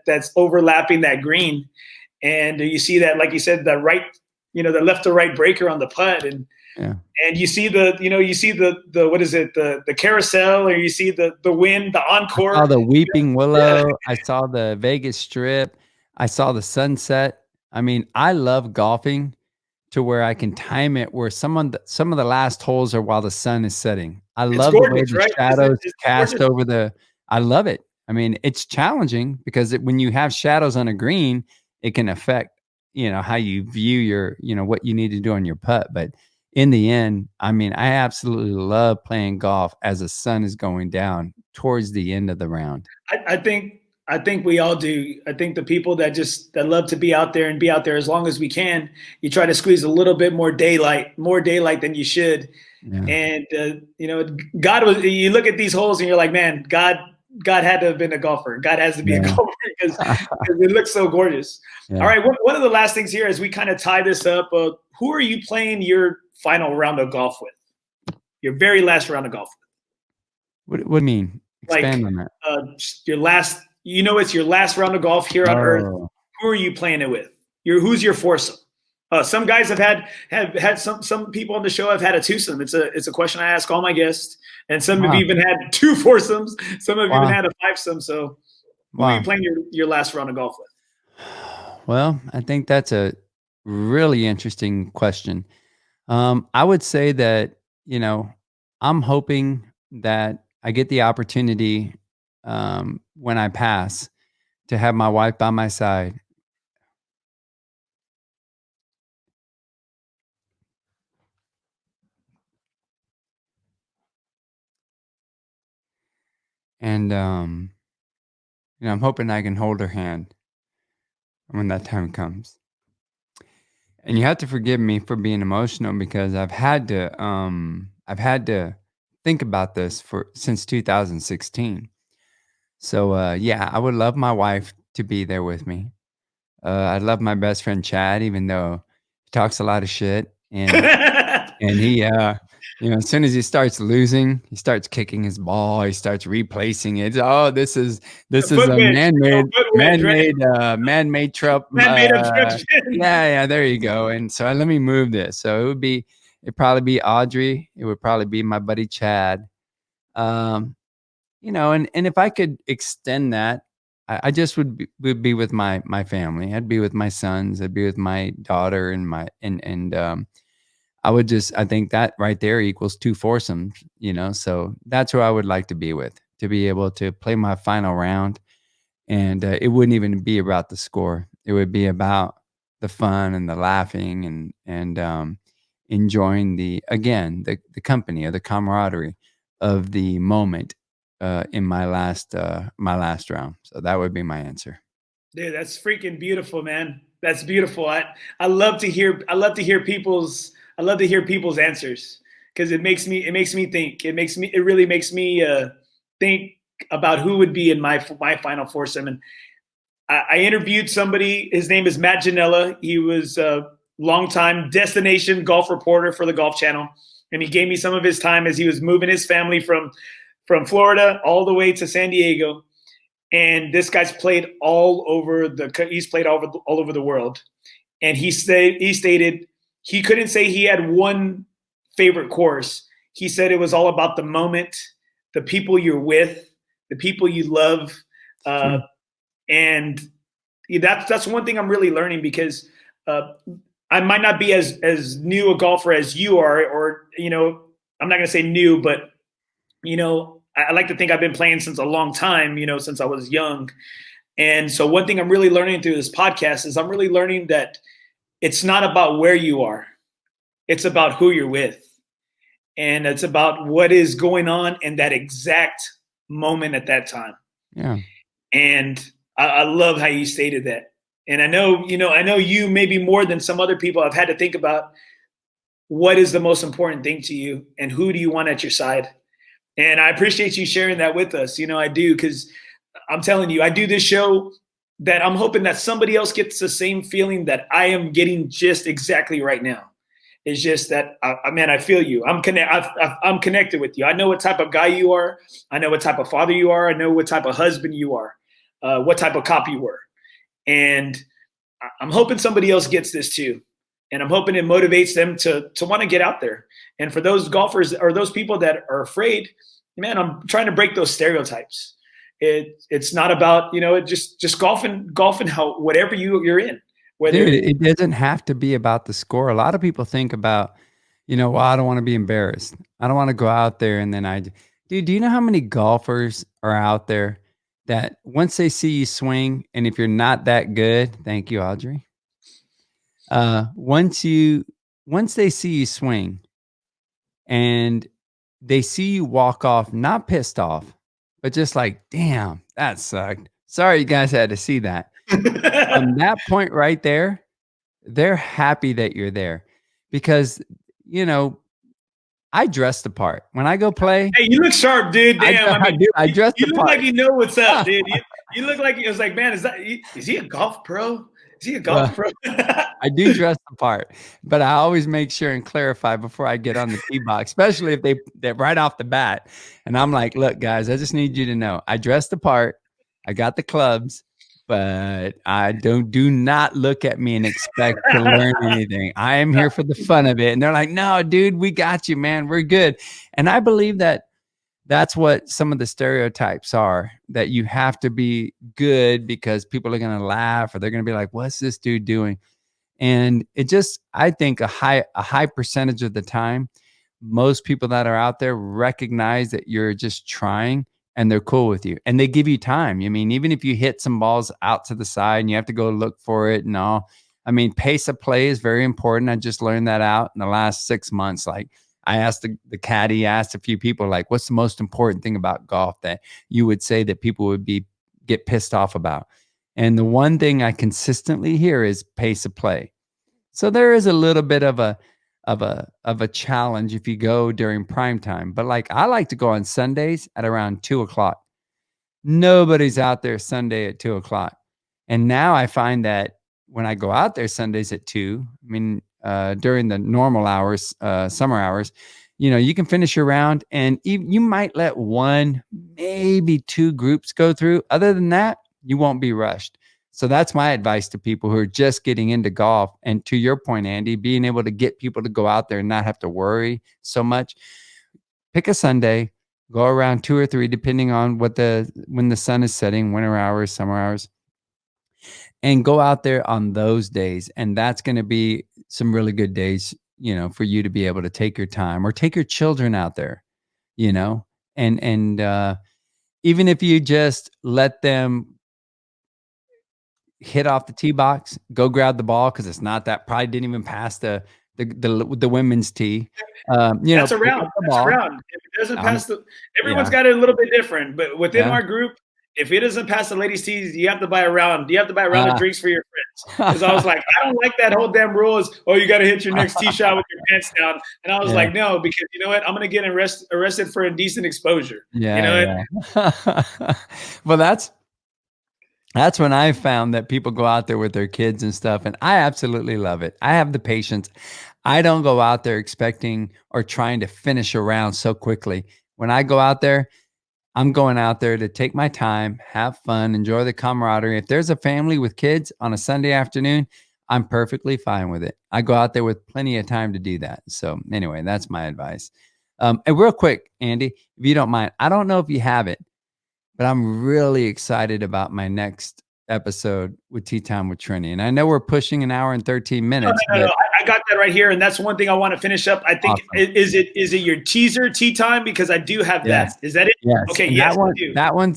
S1: that's overlapping that green, and you see that, like you said, the right, the left to right breaker on the putt, and you see the what is it, the carousel, or you see the wind, the encore.
S2: I saw the weeping willow. Yeah. I saw the Vegas Strip. I saw the sunset. I mean, I love golfing to where I can time it where some of the last holes are while the sun is setting. I love the way the shadows cast over the. I love it. I mean, it's challenging because when you have shadows on a green, it can affect how you view your what you need to do on your putt. But in the end, I mean, I absolutely love playing golf as the sun is going down towards the end of the round.
S1: I think we all do. I think the people that love to be out there and be out there as long as we can, you try to squeeze a little bit more daylight than you should. Yeah. And you look at these holes and you're like, man, God had to have been a golfer. God has to be a golfer because it looks so gorgeous. Yeah. All right, one of the last things here as we kind of tie this up, who are you playing your final round of golf with? Your very last round of golf
S2: with? What do you mean? Expand on that.
S1: Your last. It's your last round of golf here on Earth. Who are you playing it with? Who's your foursome? Some guys have had some people on the show have had a twosome. It's a question I ask all my guests, and some have even had two foursomes. Some have even had a fivesome. So, who are you playing your last round of golf with?
S2: Well, I think that's a really interesting question. I would say that I'm hoping that I get the opportunity. When I pass, to have my wife by my side. And, I'm hoping I can hold her hand when that time comes. And you have to forgive me for being emotional because I've had to think about this since 2016. So, I would love my wife to be there with me. I love my best friend Chad, even though he talks a lot of shit, and he, as soon as he starts losing, he starts kicking his ball. He starts replacing it. Oh, this is a man-made trouble. Yeah, there you go. And so let me move this. So it'd probably be Audrey. It would probably be my buddy Chad. And if I could extend that, I just would be with my family. I'd be with my sons. I'd be with my daughter and I think that right there equals two foursomes, so that's who I would like to be with, to be able to play my final round. And it wouldn't even be about the score. It would be about the fun and the laughing and enjoying the company or the camaraderie of the moment. In my last round. So that would be my answer.
S1: Dude, that's freaking beautiful, man. That's beautiful. I love to hear people's answers because it makes me think. It really makes me think about who would be in my final foursome. And I interviewed somebody. His name is Matt Janella. He was a longtime destination golf reporter for the Golf Channel, and he gave me some of his time as he was moving his family from Florida all the way to San Diego. And this guy's played all over the world. And he stated he couldn't say he had one favorite course. He said it was all about the moment, the people you're with, the people you love. And that's one thing I'm really learning because I might not be as new a golfer as you are, or, I'm not going to say new, but I like to think I've been playing since a long time, since I was young. And so one thing I'm really learning through this podcast is I'm really learning that it's not about where you are. It's about who you're with. And it's about what is going on in that exact moment at that time.
S2: Yeah.
S1: And I love how you stated that. And I know you maybe more than some other people have had to think about what is the most important thing to you and who do you want at your side. And I appreciate you sharing that with us. I do, because I'm telling you, I do this show that I'm hoping that somebody else gets the same feeling that I am getting just exactly right now. It's just that, man, I feel you. I'm connected with you. I know what type of guy you are. I know what type of father you are. I know what type of husband you are, what type of cop you were. And I'm hoping somebody else gets this too. And I'm hoping it motivates them to want to get out there. And for those golfers or those people that are afraid, man, I'm trying to break those stereotypes. It's not about, just golfing how whatever you're in.
S2: Dude, it doesn't have to be about the score. A lot of people think about, well, I don't want to be embarrassed. I don't want to go out there and then dude, do you know how many golfers are out there that once they see you swing, and if you're not that good, thank you, Audrey. Once they see you swing and they see you walk off, not pissed off, but just like, damn, that sucked. Sorry, you guys had to see that. From that point right there, they're happy that you're there because, I dress the part. When I go play.
S1: Hey, you look sharp, dude. Damn,
S2: I dress the part.
S1: You look like you know what's up, dude. You look like, it was like, man, is he a golf pro? Is he a golf pro?
S2: I do dress the part, but I always make sure and clarify before I get on the tee box, especially if they're right off the bat. And I'm like, look, guys, I just need you to know I dress the part. I got the clubs, but I do not look at me and expect to learn anything. I am here for the fun of it. And they're like, no, dude, we got you, man. We're good. And I believe that that's what some of the stereotypes are, that you have to be good because people are going to laugh or they're going to be like, what's this dude doing? And I think a high percentage of the time, most people that are out there recognize that you're just trying and they're cool with you and they give you time. I mean, even if you hit some balls out to the side and you have to go look for it and all, I mean, pace of play is very important. I just learned that out in the last 6 months. Like I asked the caddy, asked a few people, like, what's the most important thing about golf that you would say that people would get pissed off about? And the one thing I consistently hear is pace of play. So there is a little bit of a challenge if you go during prime time. But like I like to go on Sundays at around 2:00. Nobody's out there Sunday at 2:00. And now I find that when I go out there Sundays at 2, I mean, during the normal hours, summer hours, you can finish your round and you might let 1, maybe 2 groups go through. Other than that, you won't be rushed. So that's my advice to people who are just getting into golf. And to your point, Andy, being able to get people to go out there and not have to worry so much. Pick a Sunday, go around 2 or 3, depending on when the sun is setting, winter hours, summer hours, and go out there on those days. And that's going to be some really good days, for you to be able to take your time or take your children out there, and even if you just let them hit off the tee box, go grab the ball because it's not that, probably didn't even pass the women's tee.
S1: That's a round. That's a round. If it doesn't pass everyone's got it a little bit different, but within our group, if it doesn't pass the ladies' tees, you have to buy a round. You have to buy a round of drinks for your friends. Because I was like, I don't like that whole damn rule is, you got to hit your next tee shot with your pants down. And I was like, no, because you know what? I'm going to get arrested for indecent exposure.
S2: Well, that's when I found that people go out there with their kids and stuff. And I absolutely love it. I have the patience. I don't go out there expecting or trying to finish a round so quickly. When I go out there, I'm going out there to take my time, have fun, enjoy the camaraderie. If there's a family with kids on a Sunday afternoon, I'm perfectly fine with it. I go out there with plenty of time to do that. So anyway, that's my advice. And real quick, Andy, if you don't mind, I don't know if you have it, but I'm really excited about my next episode with Tea Time with Trini. And I know we're pushing 1 hour and 13 minutes.
S1: No. I got that right here. And that's one thing I want to finish up. I think, awesome. Is it your teaser Tea Time? Because I do have that. Is that it?
S2: Yes.
S1: Okay.
S2: And
S1: yes,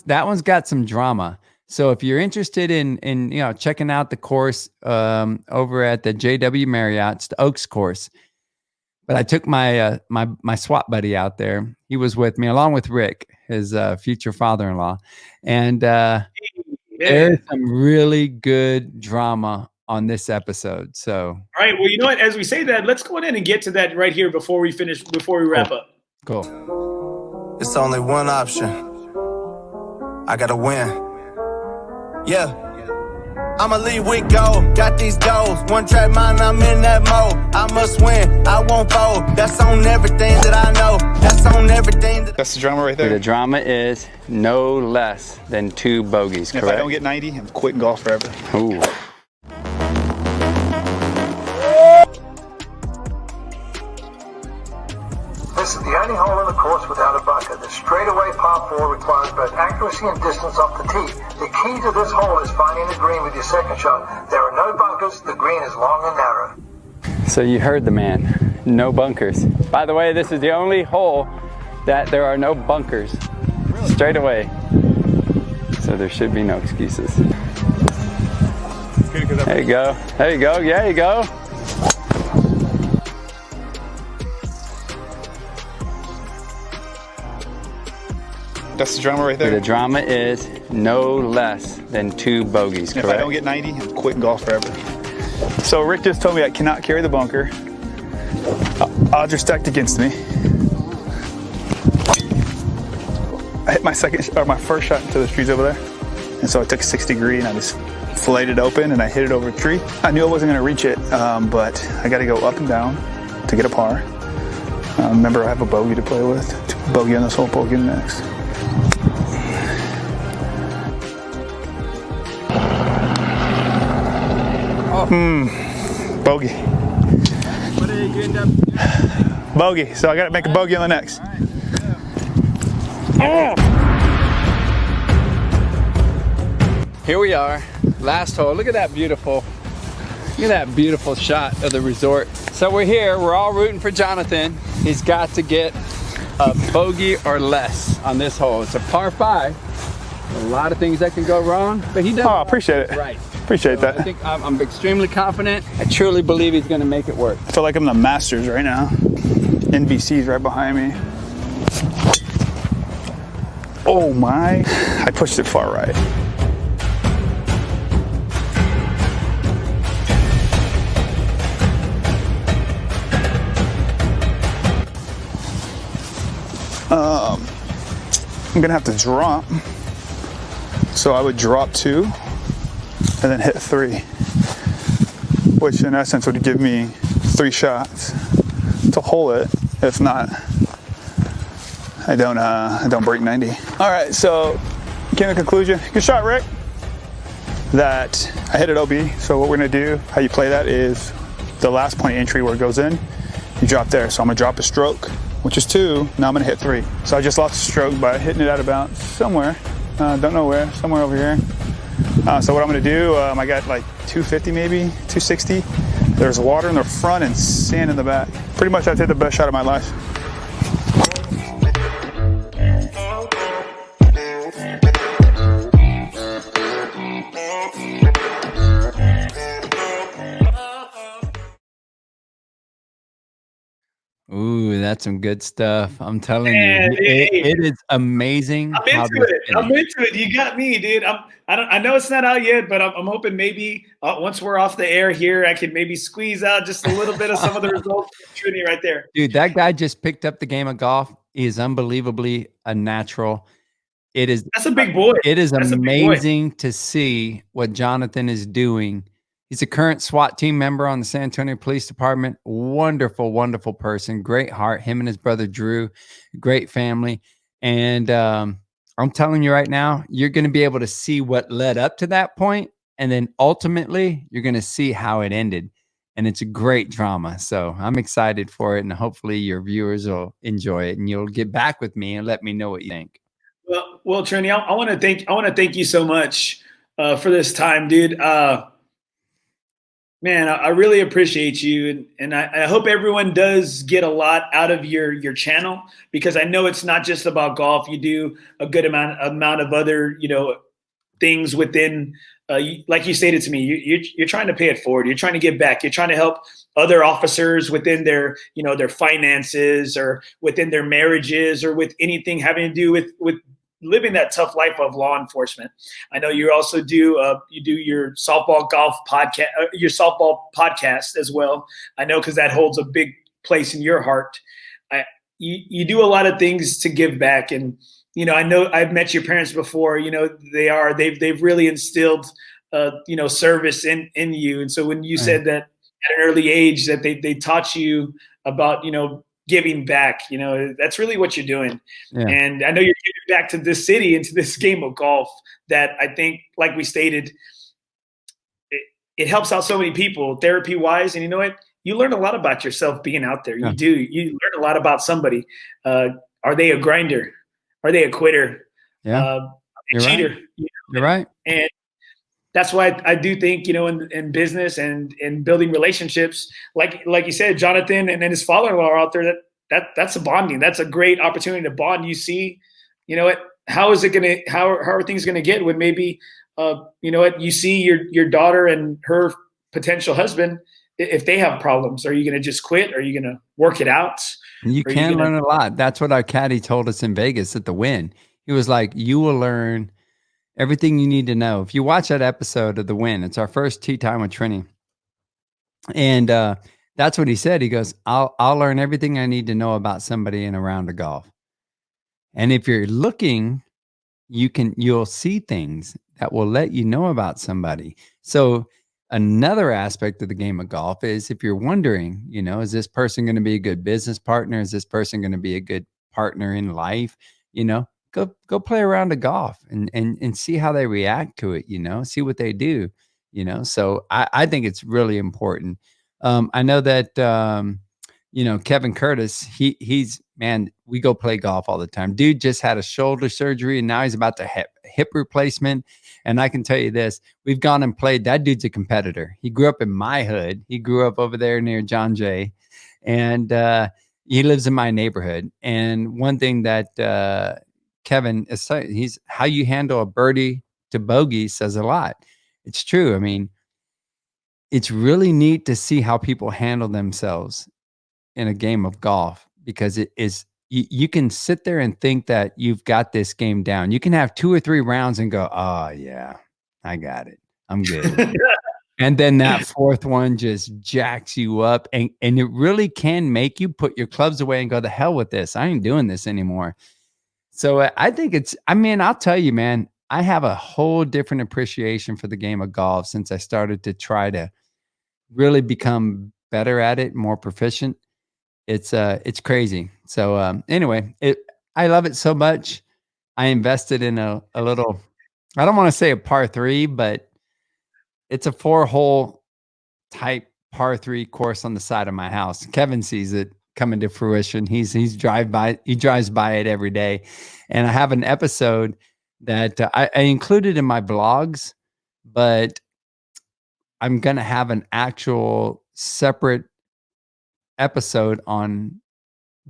S2: that one's got some drama. So if you're interested in checking out the course over at the JW Marriott, it's the Oaks course. But I took my my SWAT buddy out there. He was with me along with Rick, his future father-in-law, and there's some really good drama on this episode. So,
S1: all right. Well, you know what? As we say that, let's go ahead and get to that right here before we wrap up.
S2: Cool.
S7: It's only one option. I gotta win. Yeah. I'ma leave with gold. Got these goals. One track mind, I'm in that mode. I must win. I won't fold. That's on everything that I know. That's on everything that.
S8: That's the drama right there.
S4: The drama is no less than 2 bogeys, correct?
S8: If I don't get 90, I'm quitting golf forever.
S4: Ooh.
S9: This is the only hole in the course without a bunker. The straightaway par 4 requires both accuracy and distance off the tee. The key to this hole is finding the green with your second shot. There are no bunkers. The green is long and narrow.
S4: So you heard the man. No bunkers. By the way, this is the only hole that there are no bunkers. Really? Straight away. So there should be no excuses. There you go. There you go. Yeah, there you go.
S8: That's the drama right there.
S4: The drama is no less than 2 bogeys, correct?
S8: If I don't get 90, I'm quitting golf forever. So Rick just told me I cannot carry the bunker. Odds are stacked against me. I hit my first shot into the trees over there. And so I took a 60 degree and I just filleted it open and I hit it over a tree. I knew I wasn't gonna reach it, but I gotta go up and down to get a par. Remember, I have a bogey to play with. Bogey on this hole, bogey on the next. Bogey.
S2: What did you end up?
S8: Bogey. So I got to make a bogey on the next.
S4: Here we are, last hole. Look at that beautiful shot of the resort. So we're here, we're all rooting for Jonathan. He's got to get a bogey or less on this hole. It's a par 5. A lot of things that can go wrong, but he does.
S8: Oh, appreciate it.
S4: Right.
S8: Appreciate that.
S4: I think I'm extremely confident. I truly believe he's going to make it work.
S8: I feel like I'm the Masters right now. NBC's right behind me. Oh my. I pushed it far right. I'm going to have to drop. So I would drop 2 and then hit 3, which in essence would give me 3 shots to hole it. If not, I don't break 90. All right, so came to the conclusion. Good shot, Rick. That I hit it OB. So what we're gonna do, how you play that is the last point of entry where it goes in, you drop there. So I'm gonna drop a stroke, which is 2. Now I'm gonna hit 3. So I just lost a stroke by hitting it at about somewhere. Don't know where, somewhere over here. So what I'm gonna do, I got like 250 maybe, 260. There's water in the front and sand in the back. Pretty much I'd hit the best shot of my life.
S2: Ooh, that's some good stuff. I'm telling you, it is amazing.
S1: I'm into it. I'm into it. You got me, dude. I know it's not out yet, but I'm hoping maybe once we're off the air here, I can maybe squeeze out just a little bit of some of the results from Trini right there.
S2: Dude, that guy just picked up the game of golf. He is unbelievably a natural. That's a big boy. It is amazing to see what Jonathan is doing. He's a current SWAT team member on the San Antonio Police Department. Wonderful, wonderful person. Great heart. Him and his brother, Drew. Great family. And I'm telling you right now, you're going to be able to see what led up to that point. And then ultimately, you're going to see how it ended. And it's a great drama. So I'm excited for it. And hopefully your viewers will enjoy it. And you'll get back with me and let me know what you think.
S1: Well, Trini, I want to thank you so much for this time, dude. Man, I really appreciate you, and I hope everyone does get a lot out of your channel, because I know it's not just about golf. You do a good amount of other things within, like you stated to me, you're trying to pay it forward. You're trying to give back. You're trying to help other officers within their, their finances or within their marriages or with anything having to do with living that tough life of law enforcement. I know you also do your softball podcast as well. I know because that holds a big place in your heart. You do a lot of things to give back, and I know I've met your parents before. They've really instilled service in you, and so when you said that at an early age that they taught you about giving back, that's really what you're doing.
S2: Yeah.
S1: And I know you're giving back to this city and to this game of golf that I think, like we stated, it helps out so many people therapy wise. And you know what? You learn a lot about yourself being out there.
S2: Yeah.
S1: You do. You learn a lot about somebody. Are they a grinder? Are they a quitter?
S2: Yeah.
S1: A cheater?
S2: Right. You're right.
S1: And that's why I do think, in business and in building relationships, like you said, Jonathan and his father-in-law are out there. That's a bonding. That's a great opportunity to bond. You see, how are things going to get when maybe, you see your daughter and her potential husband, if they have problems, are you going to just quit? Are you going to work it out?
S2: You can learn a lot. That's what our caddy told us in Vegas at the Win. He was like, you will learn everything you need to know. If you watch that episode of the Win, it's our first tee time with Trini. And that's what he said. He goes, I'll learn everything I need to know about somebody in a round of golf. And if you're looking, you'll see things that will let you know about somebody. So another aspect of the game of golf is if you're wondering, is this person going to be a good business partner? Is this person going to be a good partner in life? Go play a round of golf and see how they react to it, see what they do, So I think it's really important. I know that, Kevin Curtis, he's, man, we go play golf all the time. Dude just had a shoulder surgery and now he's about to hip replacement. And I can tell you this, we've gone and played. That dude's a competitor. He grew up in my hood. He grew up over there near John Jay. And he lives in my neighborhood. And one thing that Kevin is, he's how you handle a birdie to bogey says a lot. It's true. I mean, it's really neat to see how people handle themselves in a game of golf, because it is, you can sit there and think that you've got this game down. You can have 2 or 3 rounds and go, oh yeah, I got it. I'm good. And then that fourth one just jacks you up. And it really can make you put your clubs away and go, the hell with this. I ain't doing this anymore. So I think I'll tell you, man, I have a whole different appreciation for the game of golf since I started to try to really become better at it, more proficient. It's crazy. So anyway, I love it so much. I invested in a little, I don't want to say a par 3, but it's a 4-hole type par 3 course on the side of my house. Kevin sees it coming to fruition. He drives by it every day. And I have an episode that I included in my blogs, but I'm going to have an actual separate episode on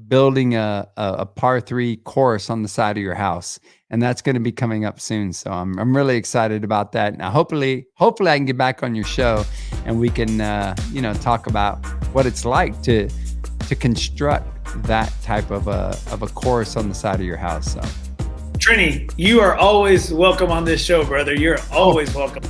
S2: building a par 3 course on the side of your house. And that's going to be coming up soon. So I'm really excited about that. Now, hopefully I can get back on your show and we can, talk about what it's like to construct that type of a course on the side of your house. So
S1: Trini, you are always welcome on this show, brother. You're always welcome.